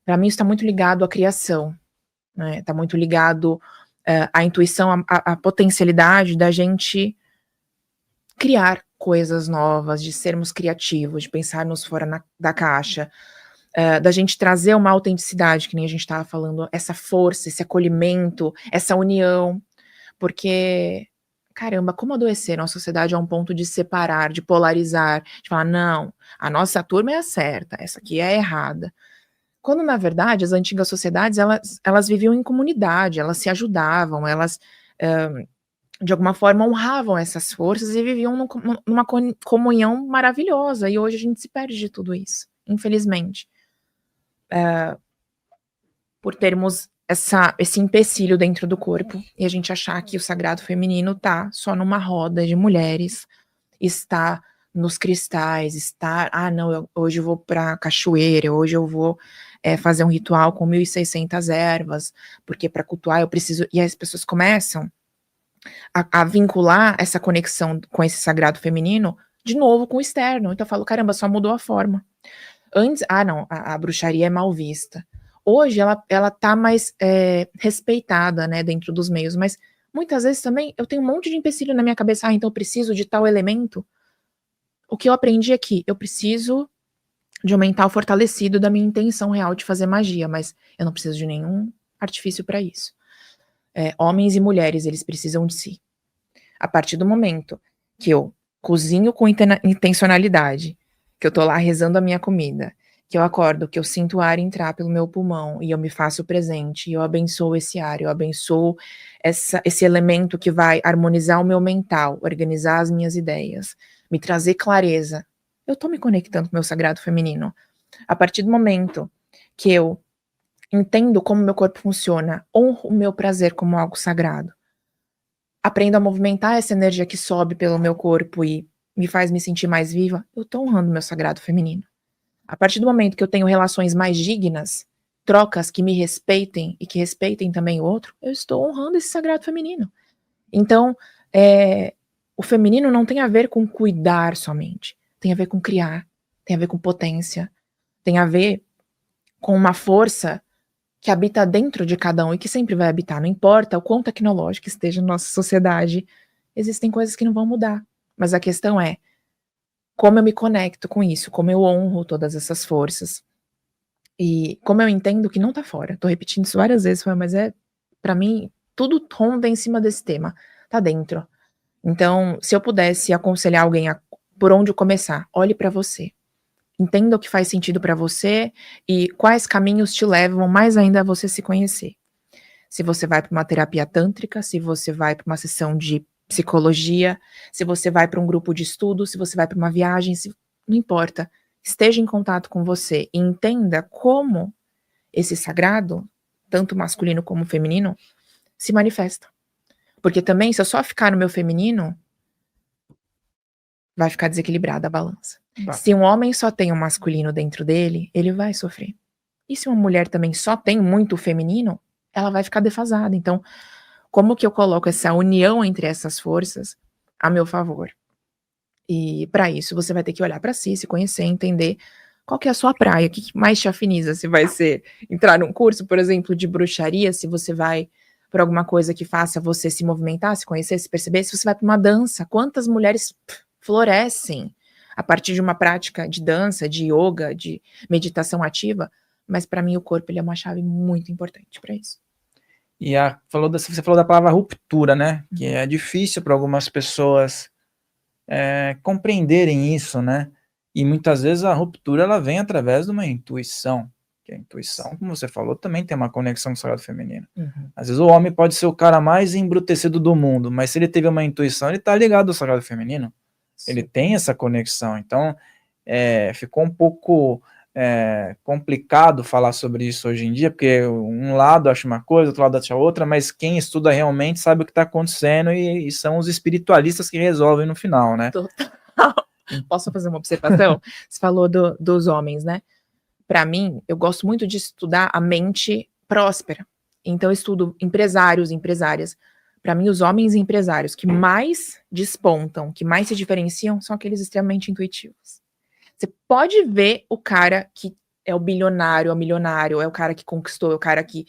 Pra mim isso tá muito ligado à criação, né, tá muito ligado, à intuição, à potencialidade da gente criar coisas novas, de sermos criativos, de pensarmos fora da caixa, da gente trazer uma autenticidade, que nem a gente estava falando, essa força, esse acolhimento, essa união, porque, caramba, como adoeceram a sociedade a um ponto de separar, de polarizar, de falar: "Não, a nossa turma é a certa, essa aqui é a errada". Quando na verdade as antigas sociedades elas viviam em comunidade, elas se ajudavam, elas, de alguma forma honravam essas forças e viviam numa comunhão maravilhosa, e hoje a gente se perde de tudo isso, infelizmente. Por termos esse empecilho dentro do corpo, e a gente achar que o sagrado feminino tá só numa roda de mulheres, está nos cristais, está: "Ah não, hoje eu vou pra cachoeira, hoje eu vou, fazer um ritual com 1.600 ervas, porque pra cultuar eu preciso", e aí as pessoas começam a vincular essa conexão com esse sagrado feminino, de novo com o externo, então eu falo: "Caramba, só mudou a forma". Antes, ah não, a bruxaria é mal vista. Hoje ela tá mais, respeitada, né, dentro dos meios, mas muitas vezes também eu tenho um monte de empecilho na minha cabeça: "Ah, então eu preciso de tal elemento". O que eu aprendi é que eu preciso de um mental fortalecido da minha intenção real de fazer magia, mas eu não preciso de nenhum artifício pra isso. Homens e mulheres, eles precisam de si. A partir do momento que eu cozinho com intencionalidade, que eu tô lá rezando a minha comida, que eu acordo, que eu sinto o ar entrar pelo meu pulmão e eu me faço presente, e eu abençoo esse ar, eu abençoo esse elemento que vai harmonizar o meu mental, organizar as minhas ideias, me trazer clareza. Eu tô me conectando com o meu sagrado feminino. A partir do momento que eu entendo como meu corpo funciona, honro o meu prazer como algo sagrado, aprendo a movimentar essa energia que sobe pelo meu corpo e me faz me sentir mais viva, eu tô honrando meu sagrado feminino. A partir do momento que eu tenho relações mais dignas, trocas que me respeitem e que respeitem também o outro, eu estou honrando esse sagrado feminino. Então, o feminino não tem a ver com cuidar somente, tem a ver com criar, tem a ver com potência, tem a ver com uma força que habita dentro de cada um e que sempre vai habitar, não importa o quão tecnológica esteja a nossa sociedade, existem coisas que não vão mudar, mas a questão é como eu me conecto com isso, como eu honro todas essas forças. E como eu entendo que não tá fora. Tô repetindo isso várias vezes, mas pra mim, tudo ronda em cima desse tema. Tá dentro. Então, se eu pudesse aconselhar alguém por onde começar, olhe pra você. Entenda o que faz sentido pra você e quais caminhos te levam mais ainda a você se conhecer. Se você vai pra uma terapia tântrica, se você vai pra uma sessão de psicologia, se você vai pra um grupo de estudo, se você vai pra uma viagem, não importa. Esteja em contato com você e entenda como esse sagrado, tanto masculino como feminino, se manifesta. Porque também, se eu só ficar no meu feminino, vai ficar desequilibrada a balança. Se um homem só tem o masculino dentro dele, ele vai sofrer. E se uma mulher também só tem muito feminino, ela vai ficar defasada. Então, como que eu coloco essa união entre essas forças a meu favor? E para isso, você vai ter que olhar para si, se conhecer, entender qual que é a sua praia, o que mais te afiniza. Se vai ser entrar num curso, por exemplo, de bruxaria, se você vai para alguma coisa que faça você se movimentar, se conhecer, se perceber, se você vai para uma dança, quantas mulheres florescem a partir de uma prática de dança, de yoga, de meditação ativa, mas para mim o corpo ele é uma chave muito importante para isso.
E você falou da palavra ruptura, né? Que é difícil para algumas pessoas compreenderem isso, né? E muitas vezes a ruptura ela vem através de uma intuição. Que a intuição, como você falou, também tem uma conexão com o sagrado feminino. Às vezes o homem pode ser o cara mais embrutecido do mundo, mas se ele teve uma intuição, ele está ligado ao sagrado feminino. Ele tem essa conexão. Então, ficou um pouco complicado falar sobre isso hoje em dia, porque um lado acha uma coisa, outro lado acha outra, mas quem estuda realmente sabe o que está acontecendo e são os espiritualistas que resolvem no final, né?
Total. Posso fazer uma observação? Você falou dos homens, né? Para mim, eu gosto muito de estudar a mente próspera. Então, eu estudo empresários, empresárias. Para mim, os homens empresários que mais despontam, que mais se diferenciam, são aqueles extremamente intuitivos. Você pode ver o cara que é o bilionário, é o milionário, é o cara que conquistou, é o cara que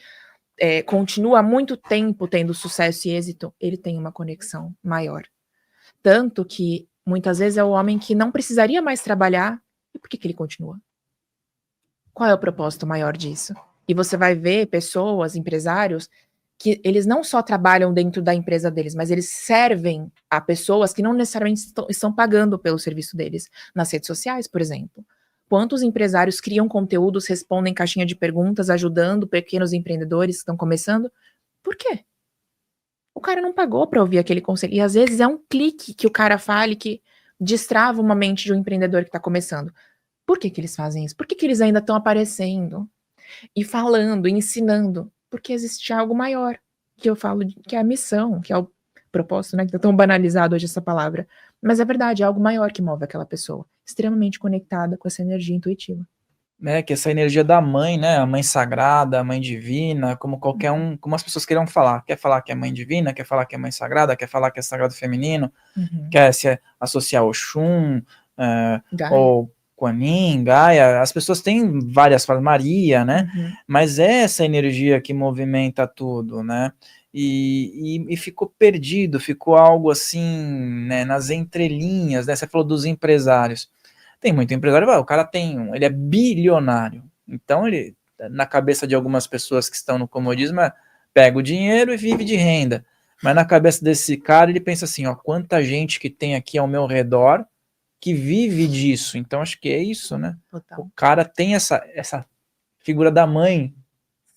continua há muito tempo tendo sucesso e êxito, ele tem uma conexão maior. Tanto que, muitas vezes, é o homem que não precisaria mais trabalhar, e por que ele continua? Qual é o propósito maior disso? E você vai ver pessoas, empresários, que eles não só trabalham dentro da empresa deles, mas eles servem a pessoas que não necessariamente estão pagando pelo serviço deles. Nas redes sociais, por exemplo. Quantos empresários criam conteúdos, respondem caixinha de perguntas, ajudando pequenos empreendedores que estão começando? Por quê? O cara não pagou para ouvir aquele conselho. E às vezes é um clique que o cara fale que destrava uma mente de um empreendedor que está começando. Por que eles fazem isso? Por que eles ainda estão aparecendo e falando, e ensinando? Porque existe algo maior, que eu falo que é a missão, que é o propósito, né? Que tá tão banalizado hoje essa palavra. Mas é verdade, é algo maior que move aquela pessoa, extremamente conectada com essa energia intuitiva.
Que essa energia da mãe, né? A mãe sagrada, a mãe divina, como qualquer um, como as pessoas queiram falar. Quer falar que é mãe divina, quer falar que é mãe sagrada, quer falar que é sagrado feminino, quer se associar ao Oxum, ou Kuan Yin, Gaia, as pessoas têm várias falas, Maria, né? Mas é essa energia que movimenta tudo, né? E ficou perdido, ficou algo assim, né, nas entrelinhas, né? Você falou dos empresários. Tem muito empresário, o cara ele é bilionário. Então, ele, na cabeça de algumas pessoas que estão no comodismo, pega o dinheiro e vive de renda. Mas na cabeça desse cara, ele pensa assim, ó, quanta gente que tem aqui ao meu redor que vive disso. Então, acho que é isso, né?
Total.
O cara tem essa figura da mãe,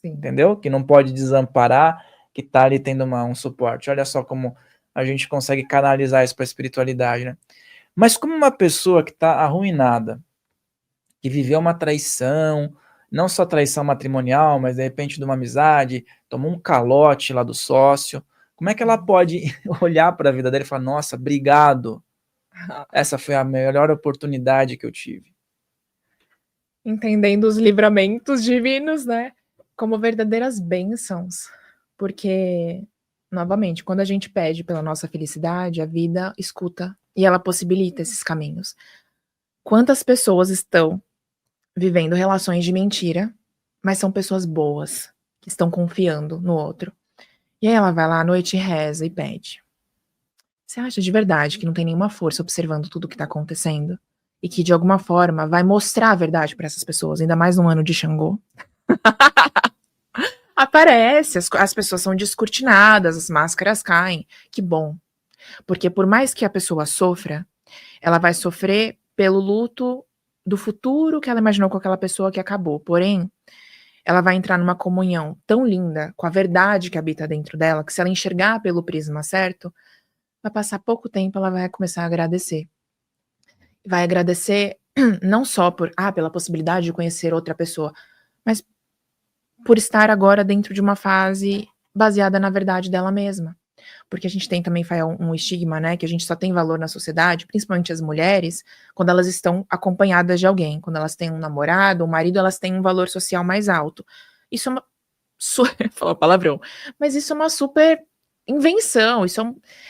sim, entendeu? Que não pode desamparar, que tá ali tendo um suporte. Olha só como a gente consegue canalizar isso para a espiritualidade, né? Mas como uma pessoa que está arruinada, que viveu uma traição, não só traição matrimonial, mas de repente de uma amizade, tomou um calote lá do sócio, como é que ela pode olhar para a vida dela e falar, nossa, obrigado, essa foi a melhor oportunidade que eu tive?
Entendendo os livramentos divinos, né? Como verdadeiras bênçãos. Porque, novamente, quando a gente pede pela nossa felicidade, a vida escuta e ela possibilita esses caminhos. Quantas pessoas estão vivendo relações de mentira, mas são pessoas boas, que estão confiando no outro. E aí ela vai lá à noite e reza e pede. Você acha de verdade que não tem nenhuma força observando tudo o que tá acontecendo? e que de alguma forma vai mostrar a verdade para essas pessoas, ainda mais no ano de Xangô. Aparece, as pessoas são descortinadas, as máscaras caem. Que bom. Porque por mais que a pessoa sofra, ela vai sofrer pelo luto do futuro que ela imaginou com aquela pessoa que acabou. Porém, ela vai entrar numa comunhão tão linda com a verdade que habita dentro dela, que se ela enxergar pelo prisma certo, vai passar pouco tempo, ela vai começar a agradecer. Vai agradecer não só pela possibilidade de conhecer outra pessoa, mas por estar agora dentro de uma fase baseada na verdade dela mesma. Porque a gente tem também, Fael, um estigma, né, que a gente só tem valor na sociedade, principalmente as mulheres, quando elas estão acompanhadas de alguém. Quando elas têm um namorado, um marido, elas têm um valor social mais alto. Isso é uma... Falar palavrão. Mas isso é uma super invenção, isso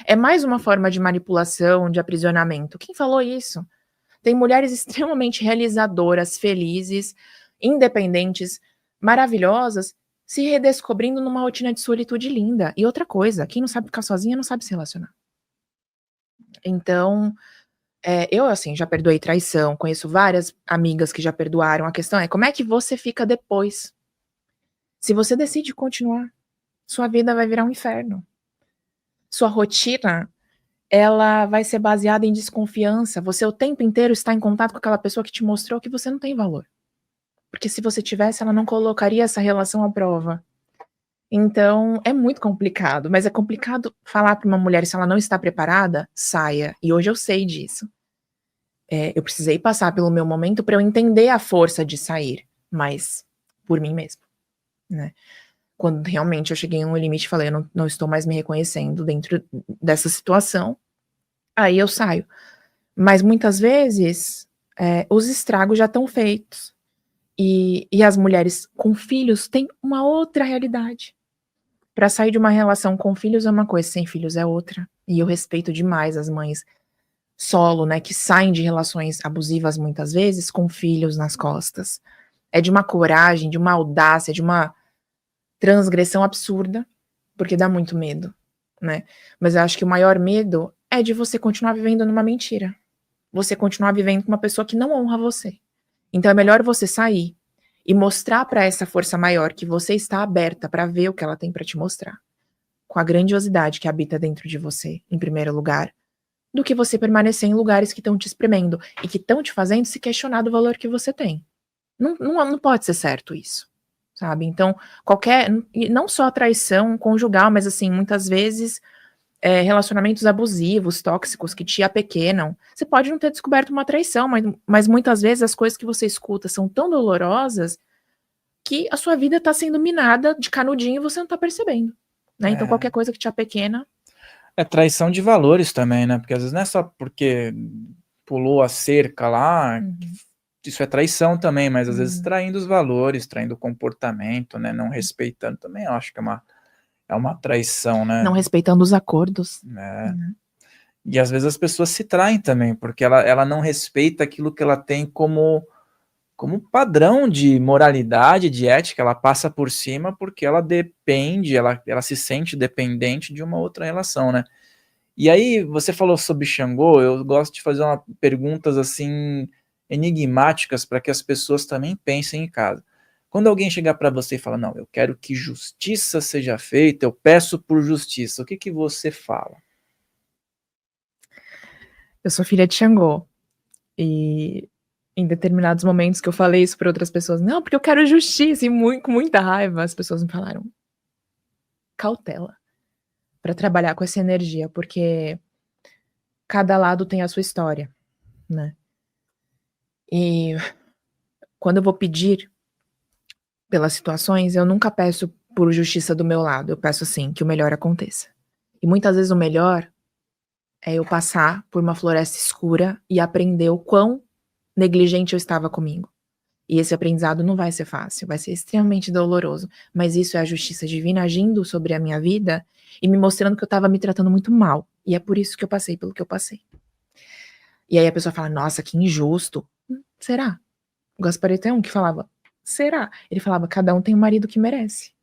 é mais uma forma de manipulação, de aprisionamento. Quem falou isso? Tem mulheres extremamente realizadoras, felizes, independentes, maravilhosas, se redescobrindo numa rotina de solitude linda. E outra coisa, quem não sabe ficar sozinha não sabe se relacionar. Então, eu, assim, já perdoei traição, conheço várias amigas que já perdoaram. A questão é, como é que você fica depois? Se você decide continuar, sua vida vai virar um inferno. Sua rotina, ela vai ser baseada em desconfiança. Você o tempo inteiro está em contato com aquela pessoa que te mostrou que você não tem valor. Porque se você tivesse, ela não colocaria essa relação à prova. Então, é muito complicado, mas é complicado falar para uma mulher, se ela não está preparada, saia. E hoje eu sei disso. Eu precisei passar pelo meu momento para eu entender a força de sair, mas por mim mesma, né? Quando realmente eu cheguei em um limite e falei, eu não estou mais me reconhecendo dentro dessa situação, aí eu saio. Mas muitas vezes, os estragos já estão feitos. E as mulheres com filhos têm uma outra realidade. Para sair de uma relação com filhos é uma coisa, sem filhos é outra. E eu respeito demais as mães solo, né, que saem de relações abusivas muitas vezes com filhos nas costas. É de uma coragem, de uma audácia, de uma transgressão absurda, porque dá muito medo, né? Mas eu acho que o maior medo é de você continuar vivendo numa mentira. Você continuar vivendo com uma pessoa que não honra você. Então é melhor você sair e mostrar para essa força maior que você está aberta para ver o que ela tem para te mostrar, com a grandiosidade que habita dentro de você, em primeiro lugar, do que você permanecer em lugares que estão te espremendo e que estão te fazendo se questionar do valor que você tem. Não pode ser certo isso, sabe? Então, não só a traição conjugal, mas assim, muitas vezes relacionamentos abusivos, tóxicos, que te apequenam. Você pode não ter descoberto uma traição, mas muitas vezes as coisas que você escuta são tão dolorosas que a sua vida está sendo minada de canudinho e você não está percebendo, né? Então qualquer coisa que te apequena...
É traição de valores também, né? Porque às vezes não é só porque pulou a cerca lá, isso é traição também, mas às vezes traindo os valores, traindo o comportamento, né? Não respeitando também, eu acho que é uma traição, né?
Não respeitando os acordos.
E às vezes as pessoas se traem também, porque ela não respeita aquilo que ela tem como padrão de moralidade, de ética, ela passa por cima porque ela depende, ela se sente dependente de uma outra relação, né? E aí, você falou sobre Xangô, eu gosto de fazer perguntas assim, enigmáticas, para que as pessoas também pensem em casa. Quando alguém chegar para você e falar, não, eu quero que justiça seja feita, eu peço por justiça, o que você fala?
Eu sou filha de Xangô, e em determinados momentos que eu falei isso para outras pessoas, não, porque eu quero justiça, e com muita raiva, as pessoas me falaram, cautela, para trabalhar com essa energia, porque cada lado tem a sua história, né? E quando eu vou pedir pelas situações, eu nunca peço por justiça do meu lado, eu peço assim, que o melhor aconteça. E muitas vezes o melhor é eu passar por uma floresta escura e aprender o quão negligente eu estava comigo. E esse aprendizado não vai ser fácil, vai ser extremamente doloroso, mas isso é a justiça divina agindo sobre a minha vida e me mostrando que eu estava me tratando muito mal. E é por isso que eu passei pelo que eu passei. E aí a pessoa fala, nossa, que injusto. Será? O Gasparetto é um que falava, será? Ele falava, cada um tem o marido que merece.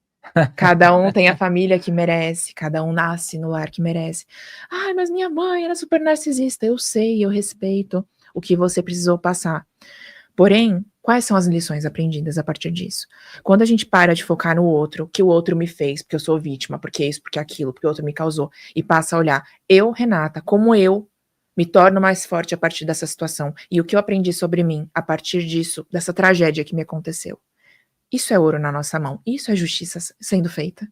Cada um tem a família que merece, cada um nasce no lar que merece. Ai, mas minha mãe era super narcisista, eu sei, eu respeito. o que você precisou passar. Porém, quais são as lições aprendidas a partir disso? Quando a gente para de focar no outro, que o outro me fez, porque eu sou vítima, porque isso, porque aquilo, porque o outro me causou, e passa a olhar, eu, Renata, como eu me torno mais forte a partir dessa situação, e o que eu aprendi sobre mim a partir disso, dessa tragédia que me aconteceu. Isso é ouro na nossa mão, isso é justiça sendo feita.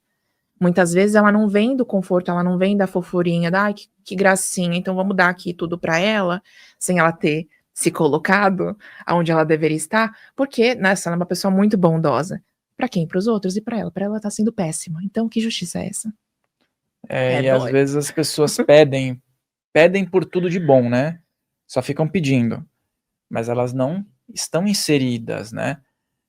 Muitas vezes ela não vem do conforto, ela não vem da fofurinha, da que gracinha, então vamos dar aqui tudo pra ela, sem ela ter se colocado aonde ela deveria estar, porque, né, ela é uma pessoa muito bondosa. Pra quem? Pros outros e pra ela tá sendo péssima. Então, que justiça é essa?
E às vezes as pessoas pedem por tudo de bom, né? Só ficam pedindo, mas elas não estão inseridas, né?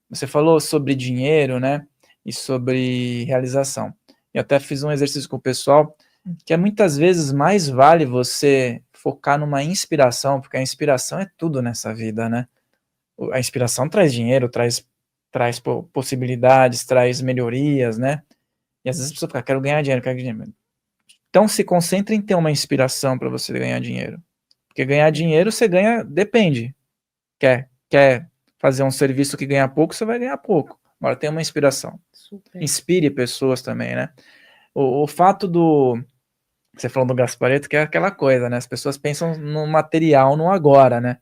Você falou sobre dinheiro, né? E sobre realização. Eu até fiz um exercício com o pessoal que muitas vezes mais vale você focar numa inspiração, porque a inspiração é tudo nessa vida, né? A inspiração traz dinheiro, traz possibilidades, traz melhorias, né? E às vezes a pessoa fica, quero ganhar dinheiro, quero ganhar dinheiro. Então se concentre em ter uma inspiração para você ganhar dinheiro. Porque ganhar dinheiro você ganha, depende. Quer fazer um serviço que ganha pouco, você vai ganhar pouco. Agora tem uma inspiração. Super. Inspire pessoas também, né? O fato você falou do Gasparetto, que é aquela coisa, né? As pessoas pensam no material, no agora, né?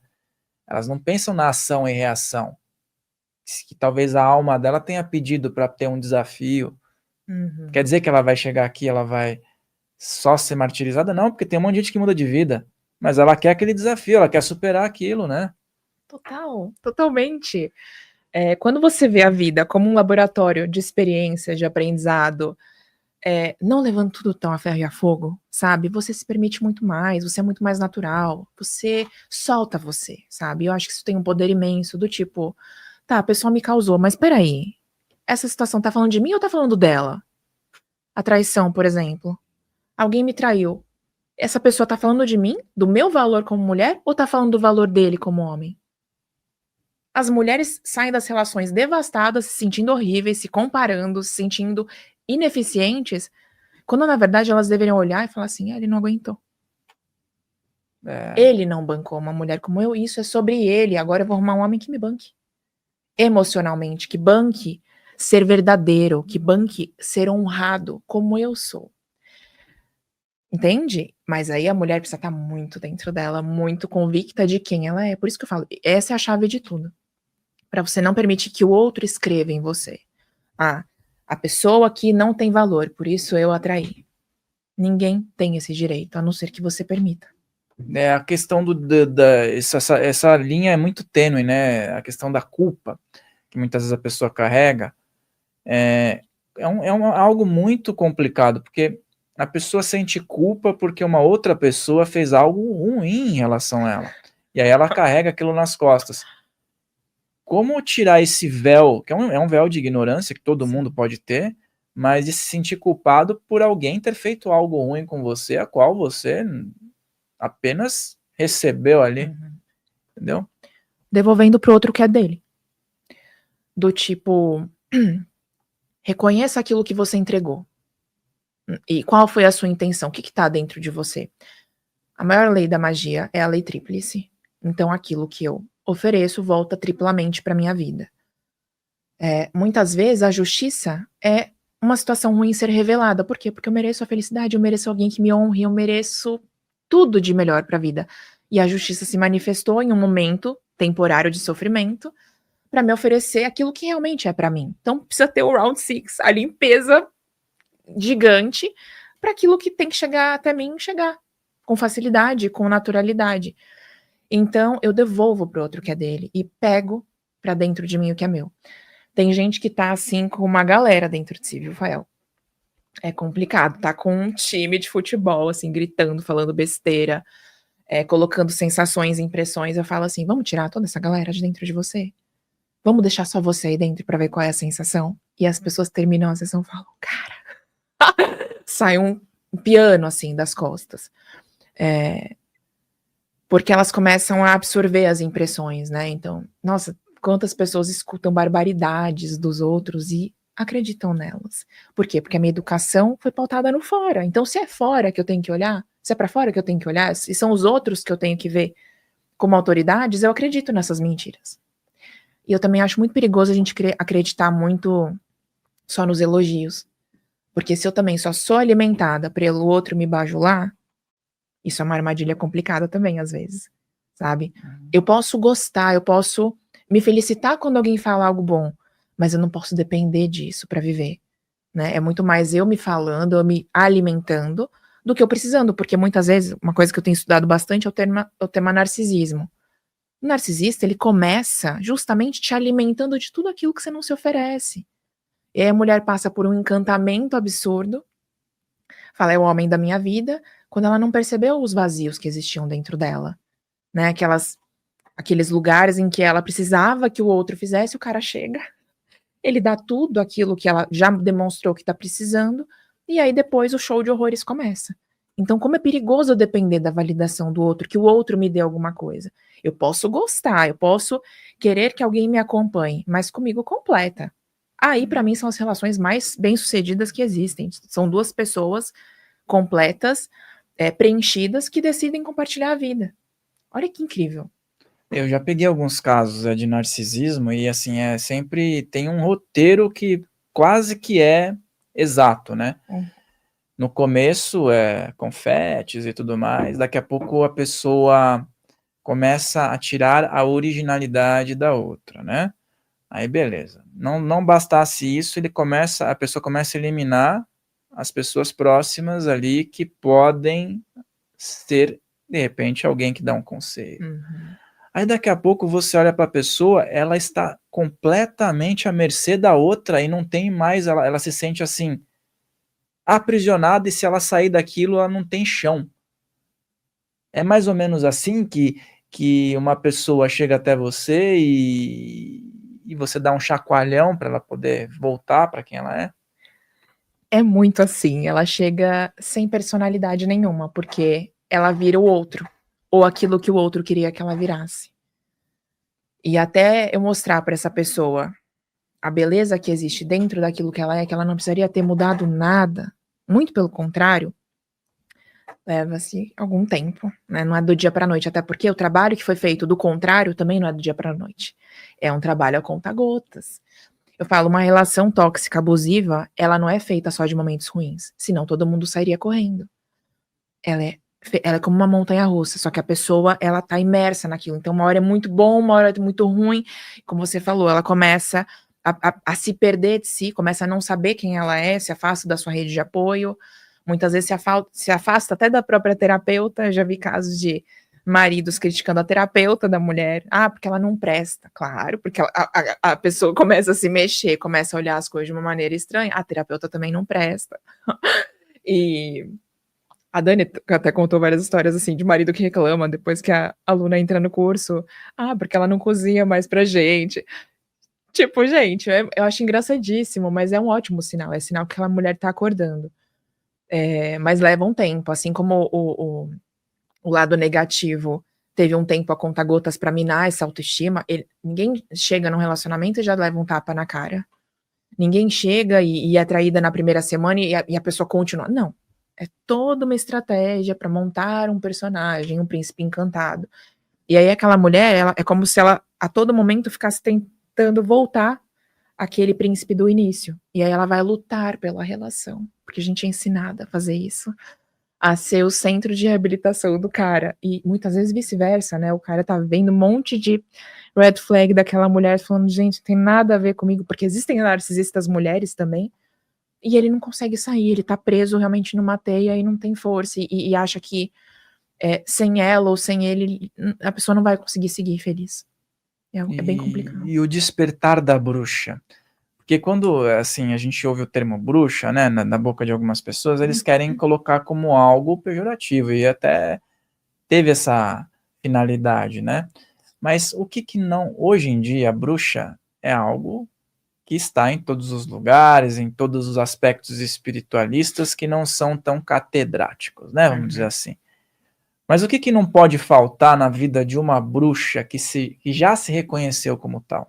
Elas não pensam na ação e reação. Que talvez a alma dela tenha pedido para ter um desafio. Uhum. Quer dizer que ela vai chegar aqui, ela vai só ser martirizada? Não, porque tem um monte de gente que muda de vida. Mas ela quer aquele desafio, ela quer superar aquilo, né?
Totalmente. Quando você vê a vida como um laboratório de experiência, de aprendizado, não levando tudo tão a ferro e a fogo, sabe? Você se permite muito mais, você é muito mais natural, você solta você, sabe? Eu acho que isso tem um poder imenso, do tipo, tá, a pessoa me causou, mas peraí, essa situação tá falando de mim ou tá falando dela? A traição, por exemplo. Alguém me traiu. Essa pessoa tá falando de mim, do meu valor como mulher, ou tá falando do valor dele como homem? As mulheres saem das relações devastadas, se sentindo horríveis, se comparando, se sentindo ineficientes, quando na verdade elas deveriam olhar e falar assim, ele não aguentou. Ele não bancou uma mulher como eu, isso é sobre ele, agora eu vou arrumar um homem que me banque. Emocionalmente, que banque ser verdadeiro, que banque ser honrado como eu sou. Entende? Mas aí a mulher precisa estar muito dentro dela, muito convicta de quem ela é. Por isso que eu falo, essa é a chave de tudo. Para você não permitir que o outro escreva em você. A pessoa aqui não tem valor, por isso eu atraí. Ninguém tem esse direito, a não ser que você permita.
A questão essa linha é muito tênue, né? A questão da culpa, que muitas vezes a pessoa carrega, algo muito complicado, porque a pessoa sente culpa porque uma outra pessoa fez algo ruim em relação a ela. E aí ela carrega aquilo nas costas. Como tirar esse véu, que é um véu de ignorância que todo mundo pode ter, mas de se sentir culpado por alguém ter feito algo ruim com você, a qual você apenas recebeu ali, entendeu?
Devolvendo pro outro o que é dele. Do tipo, reconheça aquilo que você entregou. E qual foi a sua intenção? O que tá dentro de você? A maior lei da magia é a lei tríplice. Então, aquilo que eu ofereço volta triplamente para minha vida. Muitas vezes a justiça é uma situação ruim ser revelada. Por quê? Porque eu mereço a felicidade, eu mereço alguém que me honre, eu mereço tudo de melhor para a vida. E a justiça se manifestou em um momento temporário de sofrimento para me oferecer aquilo que realmente é para mim. Então precisa ter o round 6, a limpeza gigante para aquilo que tem que chegar até mim chegar com facilidade, com naturalidade. Então eu devolvo pro outro o que é dele e pego para dentro de mim o que é meu. Tem gente que tá assim com uma galera dentro de si, viu, Fael? É complicado, tá com um time de futebol, assim, gritando, falando besteira, colocando sensações e impressões. Eu falo assim, vamos tirar toda essa galera de dentro de você? Vamos deixar só você aí dentro pra ver qual é a sensação? E as pessoas terminam a sessão e falam, cara, sai um piano, assim, das costas. Porque elas começam a absorver as impressões, né? Então, nossa, quantas pessoas escutam barbaridades dos outros e acreditam nelas. Por quê? Porque a minha educação foi pautada no fora. Então, se é fora que eu tenho que olhar, se é pra fora que eu tenho que olhar, se são os outros que eu tenho que ver como autoridades, eu acredito nessas mentiras. E eu também acho muito perigoso a gente acreditar muito só nos elogios. Porque se eu também só sou alimentada pelo outro me bajular, isso é uma armadilha complicada também, às vezes, sabe? Eu posso gostar, eu posso me felicitar quando alguém fala algo bom, mas eu não posso depender disso para viver, né? É muito mais eu me falando, eu me alimentando, do que eu precisando, porque muitas vezes, uma coisa que eu tenho estudado bastante é o tema narcisismo. O narcisista, ele começa justamente te alimentando de tudo aquilo que você não se oferece. E aí a mulher passa por um encantamento absurdo, fala, é o homem da minha vida, quando ela não percebeu os vazios que existiam dentro dela, né? Aqueles lugares em que ela precisava que o outro fizesse, o cara chega, ele dá tudo aquilo que ela já demonstrou que tá precisando, e aí depois o show de horrores começa. Então, como é perigoso eu depender da validação do outro, que o outro me dê alguma coisa. Eu posso gostar, eu posso querer que alguém me acompanhe, mas comigo completa. Aí, pra mim, são as relações mais bem-sucedidas que existem. São duas pessoas completas, preenchidas, que decidem compartilhar a vida. Olha que incrível.
Eu já peguei alguns casos de narcisismo e, assim, sempre tem um roteiro que quase que é exato, né? No começo é confetes e tudo mais, daqui a pouco a pessoa começa a tirar a originalidade da outra, né? Aí beleza. Não bastasse isso, a pessoa começa a eliminar as pessoas próximas ali que podem ser, de repente, alguém que dá um conselho.
Uhum.
Aí daqui a pouco você olha para a pessoa, ela está completamente à mercê da outra e não tem mais, ela se sente assim, aprisionada, e se ela sair daquilo, ela não tem chão. É mais ou menos assim que uma pessoa chega até você e você dá um chacoalhão para ela poder voltar para quem ela é?
É muito assim, ela chega sem personalidade nenhuma, porque ela vira o outro, ou aquilo que o outro queria que ela virasse. E até eu mostrar para essa pessoa a beleza que existe dentro daquilo que ela é, que ela não precisaria ter mudado nada, muito pelo contrário, leva-se algum tempo, né, não é do dia para a noite, até porque o trabalho que foi feito do contrário também não é do dia para a noite, é um trabalho a conta-gotas. Eu falo, uma relação tóxica, abusiva, ela não é feita só de momentos ruins, senão todo mundo sairia correndo. Ela é como uma montanha-russa, só que a pessoa, ela tá imersa naquilo, então uma hora é muito bom, uma hora é muito ruim, como você falou, ela começa a se perder de si, começa a não saber quem ela é, se afasta da sua rede de apoio, muitas vezes se afasta até da própria terapeuta, já vi casos de maridos criticando a terapeuta da mulher, porque ela não presta, claro, porque a pessoa começa a se mexer, começa a olhar as coisas de uma maneira estranha, a terapeuta também não presta. E a Dani até contou várias histórias, assim, de marido que reclama depois que a aluna entra no curso, porque ela não cozinha mais pra gente. Tipo, gente, eu acho engraçadíssimo, mas é um ótimo sinal, é sinal que aquela mulher tá acordando. Mas leva um tempo, assim como o lado negativo teve um tempo a conta gotas pra minar essa autoestima, ninguém chega num relacionamento e já leva um tapa na cara. Ninguém chega e é traída na primeira semana e a pessoa continua. Não. É toda uma estratégia pra montar um personagem, um príncipe encantado. E aí aquela mulher, é como se ela a todo momento ficasse tentando voltar àquele príncipe do início. E aí ela vai lutar pela relação, porque a gente é ensinada a fazer isso, a ser o centro de reabilitação do cara. E muitas vezes vice-versa, né? O cara tá vendo um monte de red flag daquela mulher falando, gente, não tem nada a ver comigo, porque existem narcisistas mulheres também, e ele não consegue sair, ele tá preso realmente numa teia e não tem força, e acha que sem ela ou sem ele, a pessoa não vai conseguir seguir feliz. É bem complicado.
E o despertar da bruxa? Porque quando, assim, a gente ouve o termo bruxa, né, na boca de algumas pessoas, eles querem colocar como algo pejorativo, e até teve essa finalidade, né? Mas o que não... Hoje em dia, a bruxa é algo que está em todos os lugares, em todos os aspectos espiritualistas que não são tão catedráticos, né, vamos dizer assim. Mas o que não pode faltar na vida de uma bruxa que já se reconheceu como tal?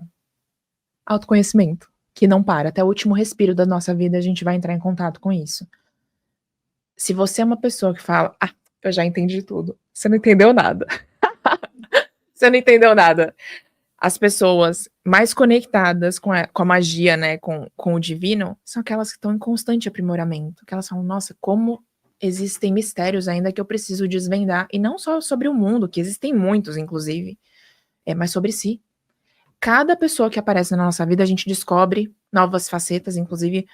Autoconhecimento, que não para. Até o último respiro da nossa vida a gente vai entrar em contato com isso. Se você é uma pessoa que fala, eu já entendi tudo, você não entendeu nada. Você não entendeu nada. As pessoas mais conectadas com a magia, né, com o divino, são aquelas que estão em constante aprimoramento, que elas falam: "Nossa, como existem mistérios ainda que eu preciso desvendar", e não só sobre o mundo, que existem muitos inclusive, mas sobre si. Cada pessoa que aparece na nossa vida, a gente descobre novas facetas, inclusive,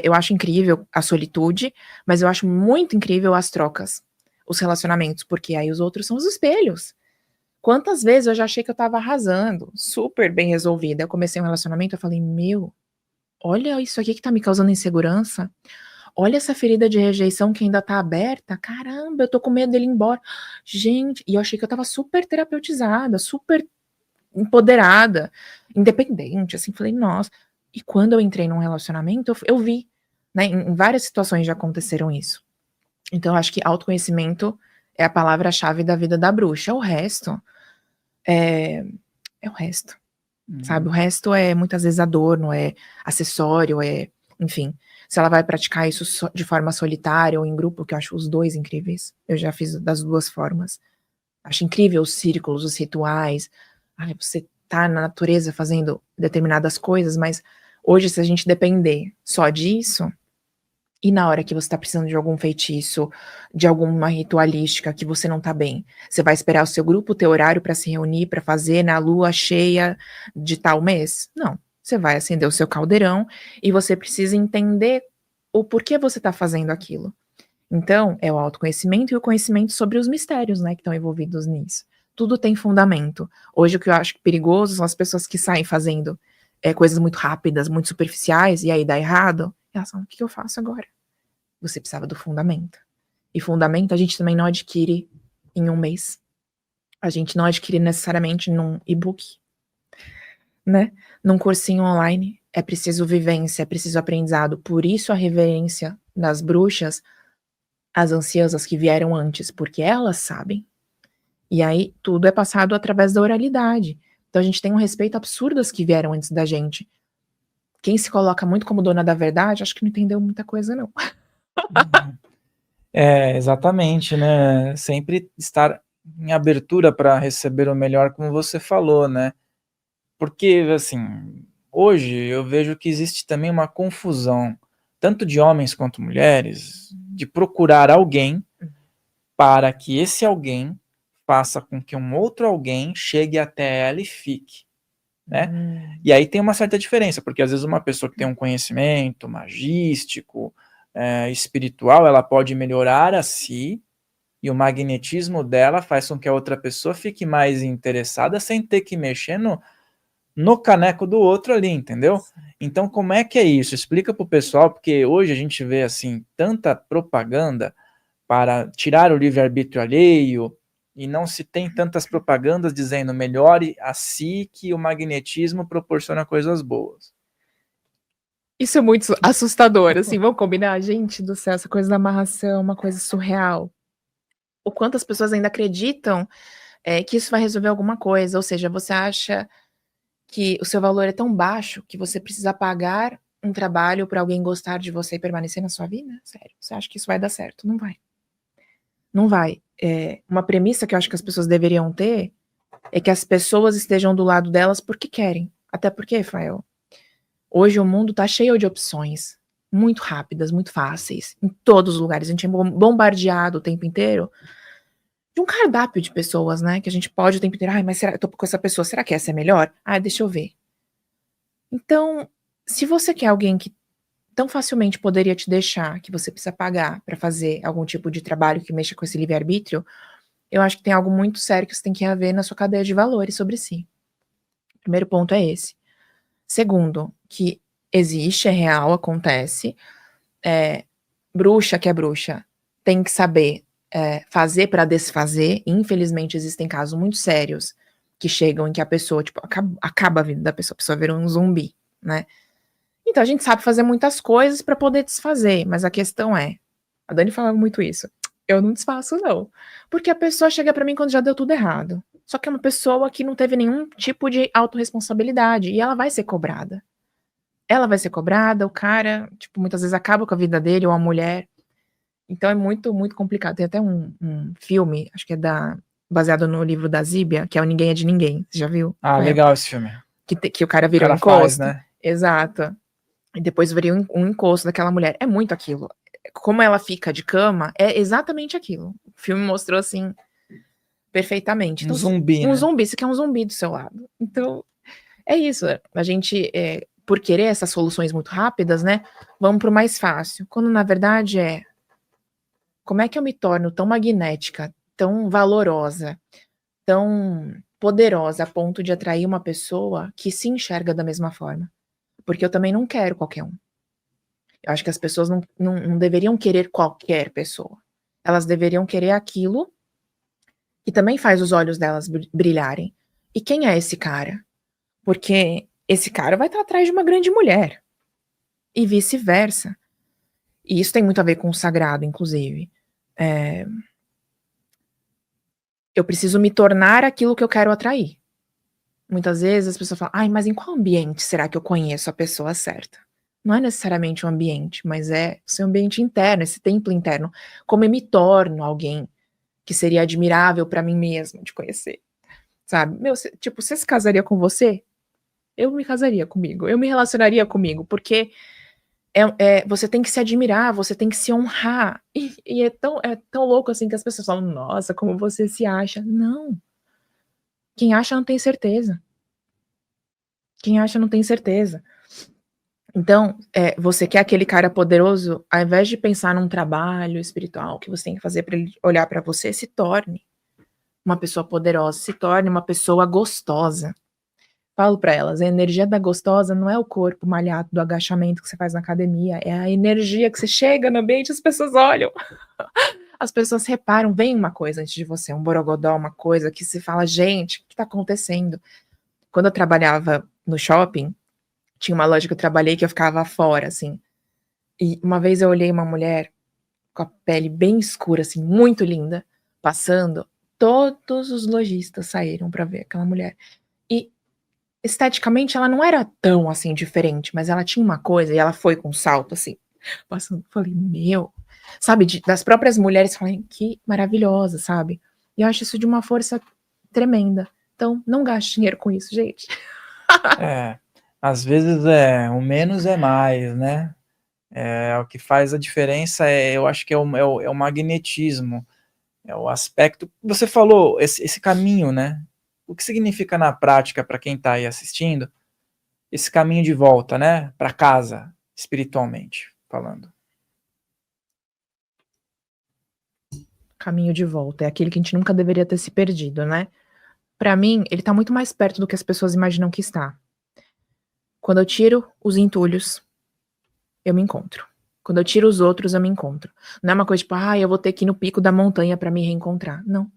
eu acho incrível a solitude, mas eu acho muito incrível as trocas, os relacionamentos, porque aí os outros são os espelhos. Quantas vezes eu já achei que eu estava arrasando, super bem resolvida, eu comecei um relacionamento, eu falei: "Meu, olha isso aqui que tá me causando insegurança, olha essa ferida de rejeição que ainda tá aberta, caramba, eu tô com medo dele ir embora". Gente, e eu achei que eu estava super terapeutizada, super empoderada, independente, assim, falei: "Nossa". E quando eu entrei num relacionamento, eu vi, né, em várias situações já aconteceram isso. Então eu acho que autoconhecimento é a palavra-chave da vida da bruxa, o resto, é é o resto, sabe, o
Uhum.
resto é muitas vezes adorno, é acessório, enfim. Se ela vai praticar isso de forma solitária ou em grupo, que eu acho os 2 incríveis, eu já fiz das 2 formas. Acho incrível os círculos, os rituais. Ai, você tá na natureza fazendo determinadas coisas, mas hoje se a gente depender só disso, e na hora que você tá precisando de algum feitiço, de alguma ritualística que você não tá bem, você vai esperar o seu grupo ter horário pra se reunir, pra fazer na lua cheia de tal mês? Não, você vai acender o seu caldeirão e você precisa entender o porquê você tá fazendo aquilo. Então, é o autoconhecimento e o conhecimento sobre os mistérios, né, que estão envolvidos nisso. Tudo tem fundamento. Hoje o que eu acho perigoso são as pessoas que saem fazendo, coisas muito rápidas, muito superficiais, e aí dá errado, elas falam: "O que que eu faço agora?". Você precisava do fundamento. E fundamento a gente também não adquire em um mês. A gente não adquire necessariamente num e-book, né, num cursinho online. É preciso vivência, é preciso aprendizado. Por isso a reverência das bruxas, as anciãs, as que vieram antes, porque elas sabem. E aí tudo é passado através da oralidade. Então a gente tem um respeito absurdo às que vieram antes da gente. Quem se coloca muito como dona da verdade, acho que não entendeu muita coisa não.
Uhum. É, exatamente, né, sempre estar em abertura para receber o melhor, como você falou, né. Porque, assim, hoje eu vejo que existe também uma confusão, tanto de homens quanto mulheres, de procurar alguém para que esse alguém faça com que um outro alguém chegue até ela e fique, né.
Hum.
E aí tem uma certa diferença, porque às vezes uma pessoa que tem um conhecimento magístico, espiritual, ela pode melhorar a si, e o magnetismo dela faz com que a outra pessoa fique mais interessada sem ter que mexer no caneco do outro ali, entendeu? Então como é que é isso? Explica para o pessoal, porque hoje a gente vê, assim, tanta propaganda para tirar o livre-arbítrio alheio, e não se tem tantas propagandas dizendo: "Melhore a si que o magnetismo proporciona coisas boas".
Isso é muito assustador, assim, vamos combinar? Gente do céu, essa coisa da amarração é uma coisa surreal. O quanto as pessoas ainda acreditam, que isso vai resolver alguma coisa, ou seja, você acha que o seu valor é tão baixo que você precisa pagar um trabalho pra alguém gostar de você e permanecer na sua vida? Sério, você acha que isso vai dar certo? Não vai. Não vai. Uma premissa que eu acho que as pessoas deveriam ter, é que as pessoas estejam do lado delas porque querem. Até porque, Rafael, hoje o mundo tá cheio de opções, muito rápidas, muito fáceis, em todos os lugares. A gente é bombardeado o tempo inteiro de um cardápio de pessoas, né, que a gente pode o tempo inteiro: "Ai, mas será eu tô com essa pessoa, será que essa é melhor? Ah, deixa eu ver". Então, se você quer alguém que tão facilmente poderia te deixar, que você precisa pagar pra fazer algum tipo de trabalho que mexa com esse livre-arbítrio, eu acho que tem algo muito sério que você tem que rever na sua cadeia de valores sobre si. Primeiro ponto é esse. Segundo, que existe, é real, acontece, eh, bruxa que é bruxa tem que saber, fazer pra desfazer. Infelizmente existem casos muito sérios que chegam em que a pessoa, tipo, acaba a vida da pessoa, a pessoa vira um zumbi, né. Então a gente sabe fazer muitas coisas pra poder desfazer, mas a questão é, a Dani falava muito isso: "Eu não desfaço não", porque a pessoa chega pra mim quando já deu tudo errado. Só que é uma pessoa que não teve nenhum tipo de autorresponsabilidade e ela vai ser cobrada. Ela vai ser cobrada, o cara, tipo, muitas vezes acaba com a vida dele ou a mulher. Então é muito, muito complicado. Tem até um filme, acho que é da baseado no livro da Zíbia, que é o Ninguém é de Ninguém. Você já viu?
Ah, legal esse filme.
Que o cara
O
virou
cara
encosto.
faz, né?
Exato. E depois viria um encosto daquela mulher. É muito aquilo. Como ela fica de cama, é exatamente aquilo. O filme mostrou assim perfeitamente.
Um
Então,
zumbi,
um
né?
zumbi, você quer um zumbi do seu lado. Então, é isso. A gente, por querer essas soluções muito rápidas, né? Vamos pro mais fácil. Quando na verdade como é que eu me torno tão magnética, tão valorosa, tão poderosa a ponto de atrair uma pessoa que se enxerga da mesma forma? Porque eu também não quero qualquer um. Eu acho que as pessoas não deveriam querer qualquer pessoa. Elas deveriam querer aquilo que também faz os olhos delas brilharem. E quem é esse cara? Porque esse cara vai estar atrás de uma grande mulher. E vice-versa. E isso tem muito a ver com o sagrado, inclusive. Eu preciso me tornar aquilo que eu quero atrair. Muitas vezes as pessoas falam, ai, mas em qual ambiente será que eu conheço a pessoa certa? Não é necessariamente o ambiente, mas é o seu ambiente interno, esse templo interno. Como eu me torno alguém que seria admirável pra mim mesmo de conhecer, sabe? Meu, tipo, você se casaria com você? Eu me casaria comigo, eu me relacionaria comigo, porque você tem que se admirar, você tem que se honrar. E é tão louco assim que as pessoas falam, nossa, como você se acha. Não. Quem acha não tem certeza. Quem acha não tem certeza. Então, você quer aquele cara poderoso, ao invés de pensar num trabalho espiritual que você tem que fazer para ele olhar para você, se torne uma pessoa poderosa, se torne uma pessoa gostosa. Falo para elas, a energia da gostosa não é o corpo malhado do agachamento que você faz na academia, é a energia que você chega no ambiente, as pessoas olham. As pessoas reparam, vem uma coisa antes de você, um borogodó, uma coisa que se fala, gente, o que está acontecendo? Quando eu trabalhava no shopping, tinha uma loja que eu trabalhei que eu ficava fora, assim. E uma vez eu olhei uma mulher com a pele bem escura, assim, muito linda, passando. Todos os lojistas saíram para ver aquela mulher. E esteticamente ela não era tão assim diferente, mas ela tinha uma coisa e ela foi com um salto assim, passando. Falei, meu, sabe, das próprias mulheres falei, que maravilhosa, sabe? E eu acho isso de uma força tremenda. Então, não gaste dinheiro com isso, gente.
Às vezes o menos é mais, né? O que faz a diferença eu acho que é o magnetismo, é o aspecto. Você falou, esse caminho, né? O que significa na prática para quem está aí assistindo, esse caminho de volta, né? Para casa, espiritualmente falando.
Caminho de volta, é aquele que a gente nunca deveria ter se perdido, né? Pra mim, ele tá muito mais perto do que as pessoas imaginam que está. Quando eu tiro os entulhos, eu me encontro. Quando eu tiro os outros, eu me encontro. Não é uma coisa tipo, eu vou ter que ir no pico da montanha pra me reencontrar. Não.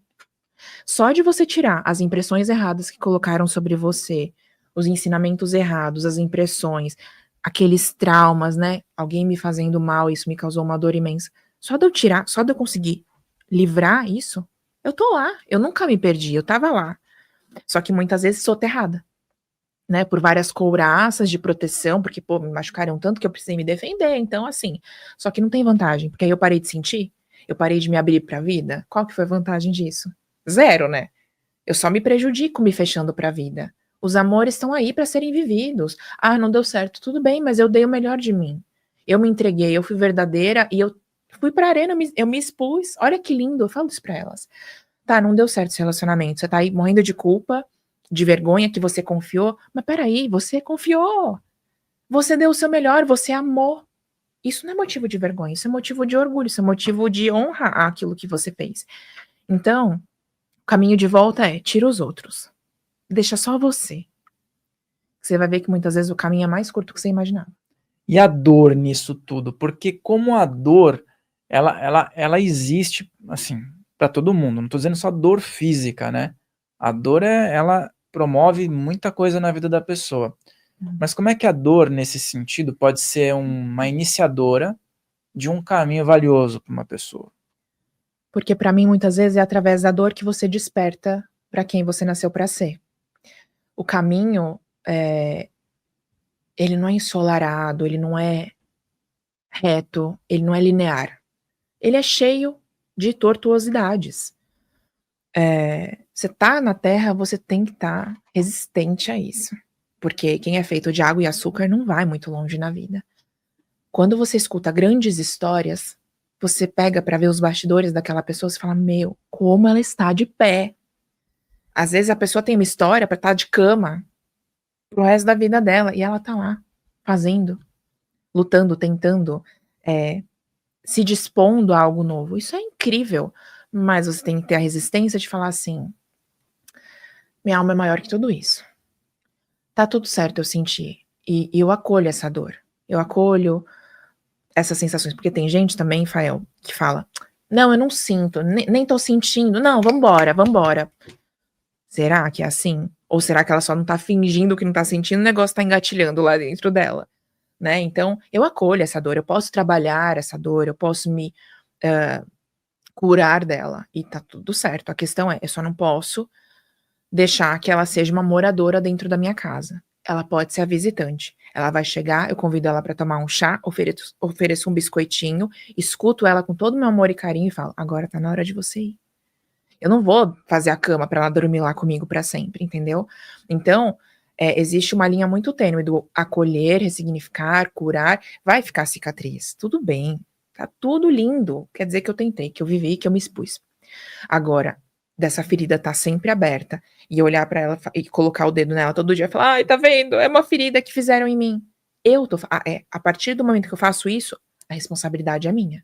Só de você tirar as impressões erradas que colocaram sobre você, os ensinamentos errados, as impressões, aqueles traumas, né? Alguém me fazendo mal, isso me causou uma dor imensa. Só de eu tirar, só de eu conseguir livrar isso, eu tô lá. Eu nunca me perdi, eu tava lá. Só que muitas vezes soterrada, né? Por várias couraças de proteção, porque, pô, me machucaram tanto que eu precisei me defender. Então, assim, só que não tem vantagem, porque aí eu parei de sentir, eu parei de me abrir pra vida. Qual que foi a vantagem disso? Zero, né? Eu só me prejudico me fechando pra vida. Os amores estão aí pra serem vividos. Ah, não deu certo, tudo bem, mas eu dei o melhor de mim. Eu me entreguei, eu fui verdadeira e eu fui pra arena, eu me expus. Olha que lindo, eu falo isso pra elas. Tá, não deu certo esse relacionamento. Você tá aí morrendo de culpa, de vergonha que você confiou. Mas peraí, você confiou. Você deu o seu melhor, você amou. Isso não é motivo de vergonha, isso é motivo de orgulho, isso é motivo de honra àquilo que você fez. Então, o caminho de volta é tira os outros. Deixa só você. Você vai ver que muitas vezes o caminho é mais curto que você imaginava.
E a dor nisso tudo? Porque como a dor, ela existe, assim, para todo mundo. Não estou dizendo só dor física, né? A dor, ela promove muita coisa na vida da pessoa. Mas como é que a dor, nesse sentido, pode ser uma iniciadora de um caminho valioso para uma pessoa?
Porque pra mim muitas vezes é através da dor que você desperta pra quem você nasceu pra ser. O caminho, ele não é ensolarado, ele não é reto, ele não é linear. Ele é cheio de tortuosidades. Você tá na Terra, você tem que estar resistente a isso. Porque quem é feito de água e açúcar não vai muito longe na vida. Quando você escuta grandes histórias, você pega pra ver os bastidores daquela pessoa, você fala: "Meu, como ela está de pé". Às vezes a pessoa tem uma história pra estar de cama pro resto da vida dela, e ela tá lá, fazendo, lutando, tentando, se dispondo a algo novo. Isso é incrível, mas você tem que ter a resistência de falar assim: "Minha alma é maior que tudo isso. Tá tudo certo eu sentir, e eu acolho essa dor, eu acolho essas sensações", porque tem gente também, Fael, que fala: "Não, eu não sinto, nem tô sentindo, não, vambora, vambora". Será que é assim? Ou será que ela só não tá fingindo que não tá sentindo, o negócio tá engatilhando lá dentro dela, né. Então, eu acolho essa dor, eu posso trabalhar essa dor, eu posso me, hã, curar dela, e tá tudo certo. A questão é, eu só não posso deixar que ela seja uma moradora dentro da minha casa. Ela pode ser a visitante. Ela vai chegar, eu convido ela para tomar um chá, ofereço um biscoitinho, escuto ela com todo o meu amor e carinho e falo: "Agora tá na hora de você ir". Eu não vou fazer a cama para ela dormir lá comigo para sempre, entendeu? Então, existe uma linha muito tênue do acolher, ressignificar, curar, vai ficar cicatriz, tudo bem, tá tudo lindo, quer dizer que eu tentei, que eu vivi, que eu me expus. Agora, dessa ferida tá sempre aberta, e olhar pra ela e colocar o dedo nela todo dia e falar: "Ai, tá vendo? É uma ferida que fizeram em mim". Eu tô a partir do momento que eu faço isso, a responsabilidade é minha.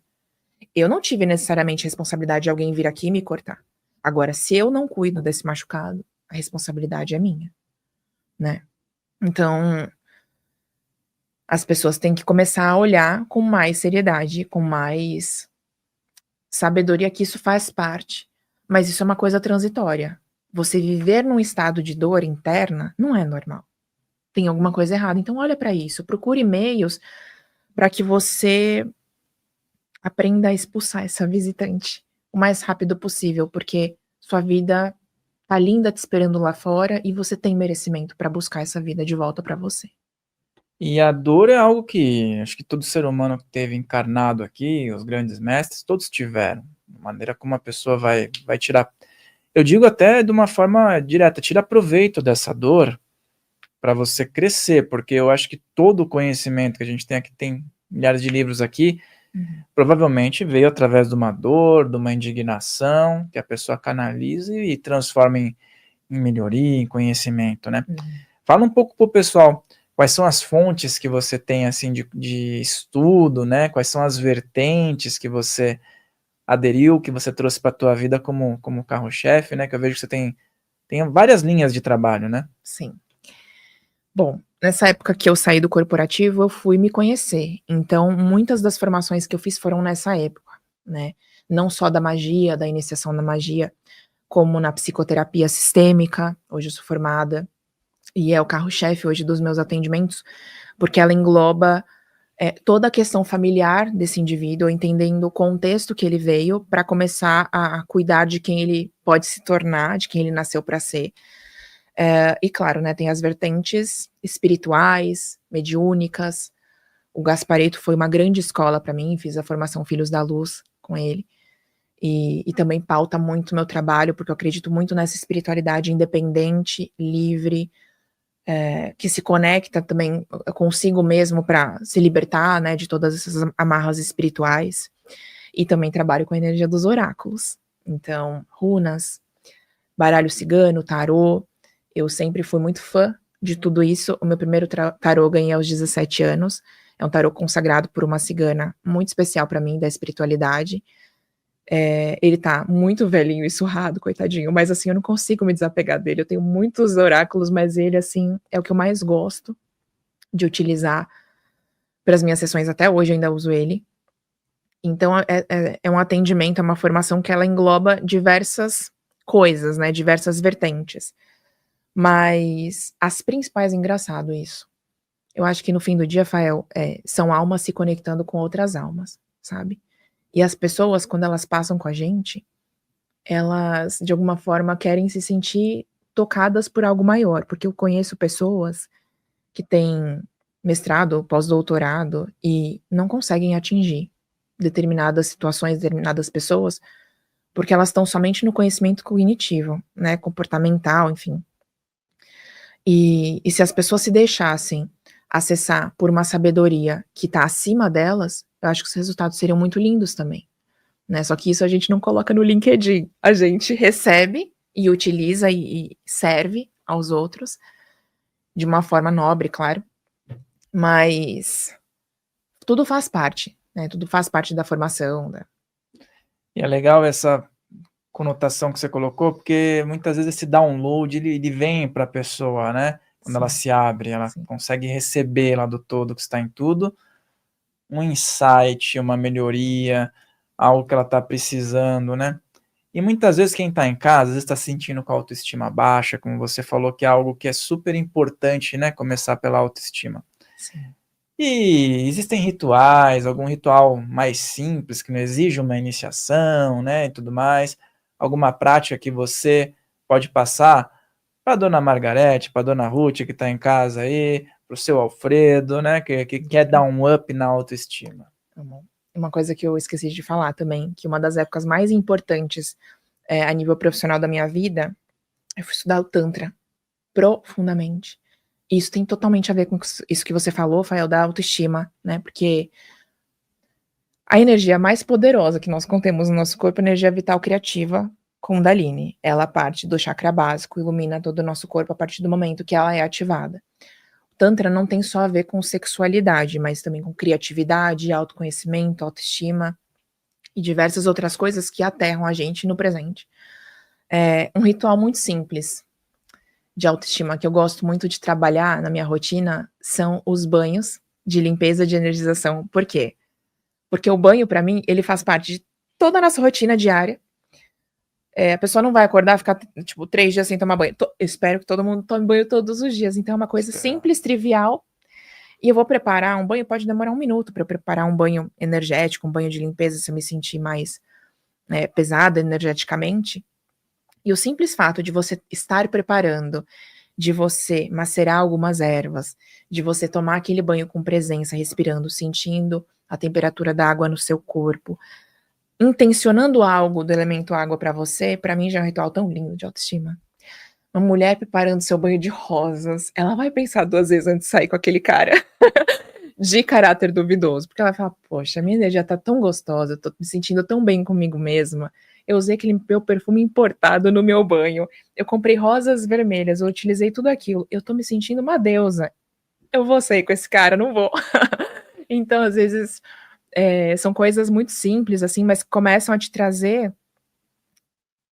Eu não tive necessariamente responsabilidade de alguém vir aqui e me cortar. Agora, se eu não cuido desse machucado, a responsabilidade é minha, né. Então, as pessoas têm que começar a olhar com mais seriedade, com mais sabedoria, que isso faz parte, mas isso é uma coisa transitória. Você viver num estado de dor interna não é normal. Tem alguma coisa errada, então olha pra isso, procure meios pra que você aprenda a expulsar essa visitante o mais rápido possível, porque sua vida tá linda te esperando lá fora e você tem merecimento pra buscar essa vida de volta pra você.
E a dor é algo que acho que todo ser humano que teve encarnado aqui, os grandes mestres, todos tiveram. A maneira como a pessoa vai tirar, eu digo até de uma forma direta, tira proveito dessa dor para você crescer, porque eu acho que todo o conhecimento que a gente tem aqui, tem milhares de livros aqui,
Uhum,
provavelmente veio através de uma dor, de uma indignação, que a pessoa canaliza e transforma em melhoria, em conhecimento, né.
uhum.
Fala um pouco para o pessoal, quais são as fontes que você tem, assim, de estudo, né, quais são as vertentes que você aderiu, que você trouxe para a tua vida como carro-chefe, né, que eu vejo que você tem várias linhas de trabalho, né.
Sim. Bom, nessa época que eu saí do corporativo, eu fui me conhecer, então muitas das formações que eu fiz foram nessa época, né, não só da magia, da iniciação da magia, como na psicoterapia sistêmica, hoje eu sou formada, e é o carro-chefe hoje dos meus atendimentos, porque ela engloba, toda a questão familiar desse indivíduo, entendendo o contexto que ele veio, para começar a cuidar de quem ele pode se tornar, de quem ele nasceu para ser. E claro, né, tem as vertentes espirituais, mediúnicas. O Gaspareto foi uma grande escola para mim, fiz a formação Filhos da Luz com ele, e também pauta muito o meu trabalho, porque eu acredito muito nessa espiritualidade independente, livre, que se conecta também consigo mesmo para se libertar, né, de todas essas amarras espirituais, e também trabalho com a energia dos oráculos. Então, runas, baralho cigano, tarô, eu sempre fui muito fã de tudo isso. O meu primeiro tarô eu ganhei aos 17 anos, é um tarô consagrado por uma cigana muito especial para mim, da espiritualidade. Ele tá muito velhinho e surrado, coitadinho, mas, assim, eu não consigo me desapegar dele. Eu tenho muitos oráculos, mas ele, assim, é o que eu mais gosto de utilizar para as minhas sessões, até hoje eu ainda uso ele. Então é um atendimento, é uma formação que ela engloba diversas coisas, né, diversas vertentes. Mas as principais, engraçado isso, eu acho que no fim do dia, Fael, são almas se conectando com outras almas, sabe. E as pessoas, quando elas passam com a gente, elas, de alguma forma, querem se sentir tocadas por algo maior, porque eu conheço pessoas que têm mestrado, pós-doutorado e não conseguem atingir determinadas situações, determinadas pessoas, porque elas estão somente no conhecimento cognitivo, né, comportamental, enfim. E se as pessoas se deixassem acessar por uma sabedoria que está acima delas, eu acho que os resultados seriam muito lindos também, né? Só que isso a gente não coloca no LinkedIn, a gente recebe e utiliza e serve aos outros de uma forma nobre, claro, mas tudo faz parte, né? Tudo faz parte da formação, né?
E é legal essa conotação que você colocou, porque muitas vezes esse download ele vem para a pessoa, né? Quando ela se abre, ela consegue receber lá do todo que está em tudo, um insight, uma melhoria, algo que ela está precisando, né? E muitas vezes quem está em casa, às vezes está sentindo com a autoestima baixa, como você falou, que é algo que é super importante, né? Começar pela autoestima.
Sim.
E existem rituais, algum ritual mais simples, que não exige uma iniciação, né, e tudo mais, alguma prática que você pode passar para dona Margarete, para dona Ruth, que está em casa aí, para o seu Alfredo, né, que quer dar um up na autoestima.
Uma coisa que eu esqueci de falar também, que uma das épocas mais importantes a nível profissional da minha vida, eu fui estudar o Tantra profundamente. Isso tem totalmente a ver com isso que você falou, Fael, da autoestima, né? Porque a energia mais poderosa que nós contemos no nosso corpo é a energia vital criativa Kundalini. Ela parte do chakra básico, ilumina todo o nosso corpo a partir do momento que ela é ativada. O Tantra não tem só a ver com sexualidade, mas também com criatividade, autoconhecimento, autoestima e diversas outras coisas que aterram a gente no presente. É um ritual muito simples de autoestima que eu gosto muito de trabalhar na minha rotina são os banhos de limpeza de energização. Por quê? Porque o banho, para mim, ele faz parte de toda a nossa rotina diária. A pessoa não vai acordar e ficar, tipo, 3 dias sem tomar banho. Eu espero que todo mundo tome banho todos os dias. Então é uma coisa simples, trivial. E eu vou preparar um banho, pode demorar 1 minuto para eu preparar um banho energético, um banho de limpeza, se eu me sentir mais pesada energeticamente. E o simples fato de você estar preparando, de você macerar algumas ervas, de você tomar aquele banho com presença, respirando, sentindo a temperatura da água no seu corpo, intencionando algo do elemento água para você, para mim já é um ritual tão lindo de autoestima. Uma mulher preparando seu banho de rosas, ela vai pensar 2 vezes antes de sair com aquele cara de caráter duvidoso, porque ela vai falar, poxa, minha energia tá tão gostosa, eu tô me sentindo tão bem comigo mesma, eu usei aquele meu perfume importado no meu banho, eu comprei rosas vermelhas, eu utilizei tudo aquilo, eu tô me sentindo uma deusa, eu vou sair com esse cara, não vou. Então, às vezes, são coisas muito simples, assim, mas que começam a te trazer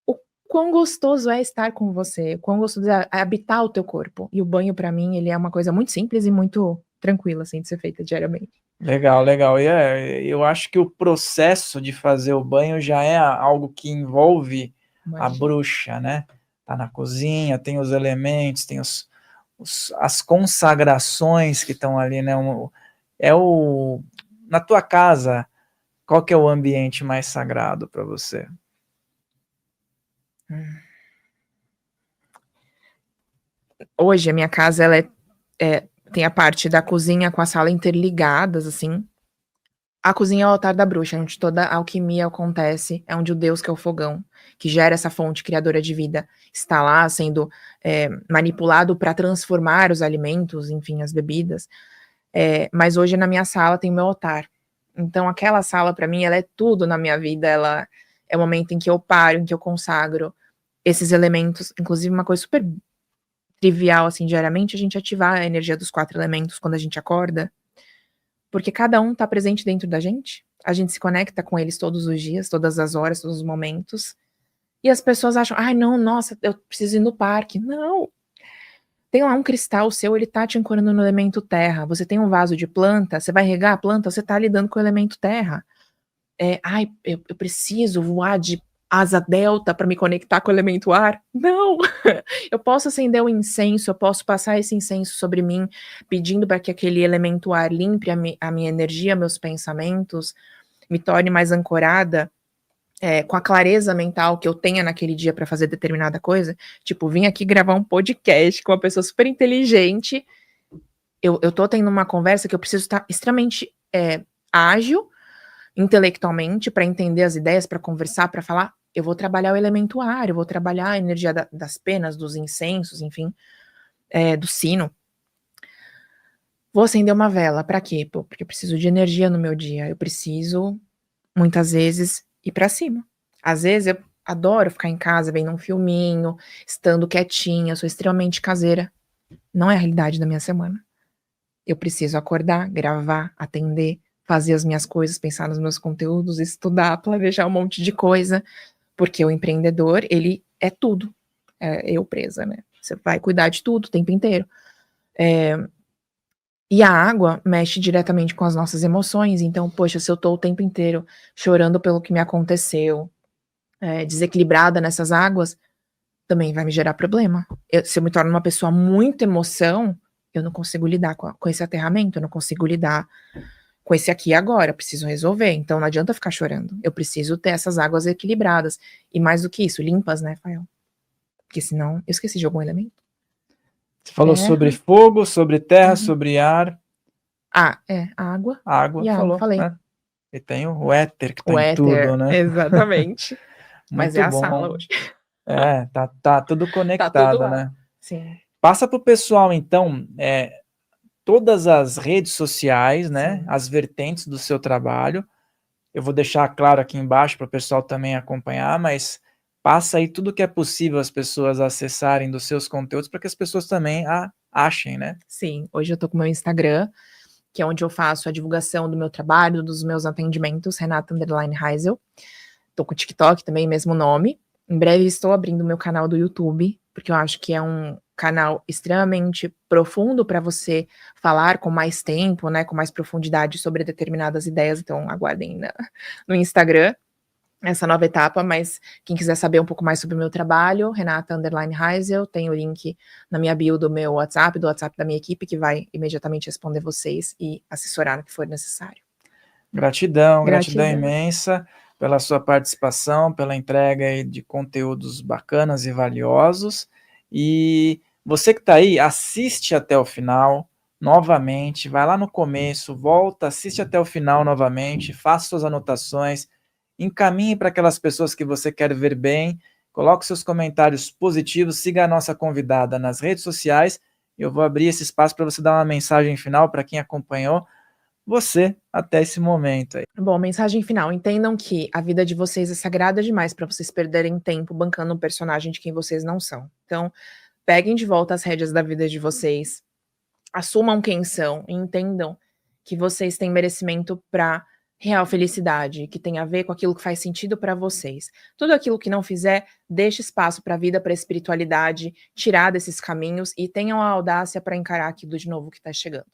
o quão gostoso é estar com você, o quão gostoso é habitar o teu corpo. E o banho, pra mim, ele é uma coisa muito simples e muito tranquila, assim, de ser feita diariamente.
Legal, legal. E eu acho que o processo de fazer o banho já é algo que envolve a bruxa, né? Tá na cozinha, tem os elementos, tem as consagrações que estão ali, né? Na tua casa, qual que é o ambiente mais sagrado para você?
Hoje a minha casa ela tem a parte da cozinha com a sala interligadas, assim. A cozinha é o altar da bruxa, onde toda a alquimia acontece, é onde o Deus, que é o fogão, que gera essa fonte criadora de vida, está lá sendo manipulado para transformar os alimentos, enfim, as bebidas. Mas hoje na minha sala tem o meu altar. Então aquela sala para mim, ela é tudo na minha vida, ela é o momento em que eu paro, em que eu consagro esses elementos, inclusive uma coisa super trivial, assim, diariamente, a gente ativar a energia dos 4 elementos quando a gente acorda, porque cada um tá presente dentro da gente, a gente se conecta com eles todos os dias, todas as horas, todos os momentos, e as pessoas acham, ai não, nossa, eu preciso ir no parque. Não! Tem lá um cristal seu, ele tá te ancorando no elemento terra, você tem um vaso de planta, você vai regar a planta, você tá lidando com o elemento terra. Ai, eu preciso voar de asa delta para me conectar com o elemento ar? Não! Eu posso acender um incenso, eu posso passar esse incenso sobre mim, pedindo para que aquele elemento ar limpe a minha energia, meus pensamentos, me torne mais ancorada, com a clareza mental que eu tenha naquele dia para fazer determinada coisa. Tipo, vim aqui gravar um podcast com uma pessoa super inteligente, eu tô tendo uma conversa que eu preciso estar extremamente ágil, intelectualmente, para entender as ideias, para conversar, para falar, eu vou trabalhar o elemento ar, eu vou trabalhar a energia das penas, dos incensos, enfim, do sino. Vou acender uma vela, pra quê? Pô, porque eu preciso de energia no meu dia, eu preciso, muitas vezes, ir pra cima. Às vezes eu adoro ficar em casa vendo um filminho, estando quietinha, sou extremamente caseira. Não é a realidade da minha semana. Eu preciso acordar, gravar, atender, fazer as minhas coisas, pensar nos meus conteúdos, estudar, planejar um monte de coisa, porque o empreendedor, ele é tudo. Eu presa, né? Você vai cuidar de tudo o tempo inteiro. E a água mexe diretamente com as nossas emoções, então, poxa, se eu tô o tempo inteiro chorando pelo que me aconteceu, desequilibrada nessas águas, também vai me gerar problema. Se eu me torno uma pessoa muito emoção, eu não consigo lidar com esse aterramento, eu não consigo lidar com esse aqui e agora, eu preciso resolver, então não adianta ficar chorando, eu preciso ter essas águas equilibradas, e mais do que isso, limpas, né, Fael? Porque senão, eu esqueci de algum elemento.
Você falou sobre fogo, sobre terra, sobre ar.
Água.
Água,
E água,
falou,
falei.
né? E tem o éter que tá
O
em
éter,
tudo, né?
exatamente. Mas é
Muito
a sala
bom.
hoje.
Tá tudo
Tá tudo
conectado,
lá.
né?
Sim.
Passa pro pessoal, então, todas as redes sociais, né?
Sim.
As vertentes do seu trabalho. Eu vou deixar claro aqui embaixo para o pessoal também acompanhar, mas passa aí tudo que é possível as pessoas acessarem dos seus conteúdos para que as pessoas também achem, né?
Sim, hoje eu tô com o meu Instagram, que é onde eu faço a divulgação do meu trabalho, dos meus atendimentos, Renata_Heisel. Tô com o TikTok também, mesmo nome. Em breve estou abrindo o meu canal do YouTube, porque eu acho que é um canal extremamente profundo para você falar com mais tempo, né, com mais profundidade sobre determinadas ideias, então aguardem no Instagram essa nova etapa, mas quem quiser saber um pouco mais sobre o meu trabalho, Renata_Heisel, tem o link na minha bio do meu WhatsApp, do WhatsApp da minha equipe, que vai imediatamente responder vocês e assessorar no que for necessário.
Gratidão imensa pela sua participação, pela entrega aí de conteúdos bacanas e valiosos. E você que está aí, assiste até o final novamente, vai lá no começo, volta, assiste até o final novamente, faça suas anotações, encaminhe para aquelas pessoas que você quer ver bem, coloque seus comentários positivos, siga a nossa convidada nas redes sociais. Eu vou abrir esse espaço para você dar uma mensagem final para quem acompanhou você até esse momento aí.
Bom, mensagem final. Entendam que a vida de vocês é sagrada demais para vocês perderem tempo bancando um personagem de quem vocês não são. Então, peguem de volta as rédeas da vida de vocês, assumam quem são e entendam que vocês têm merecimento para real felicidade, que tem a ver com aquilo que faz sentido para vocês. Tudo aquilo que não fizer, deixe espaço para a vida, para a espiritualidade, tirar desses caminhos e tenham a audácia para encarar aquilo de novo que está chegando.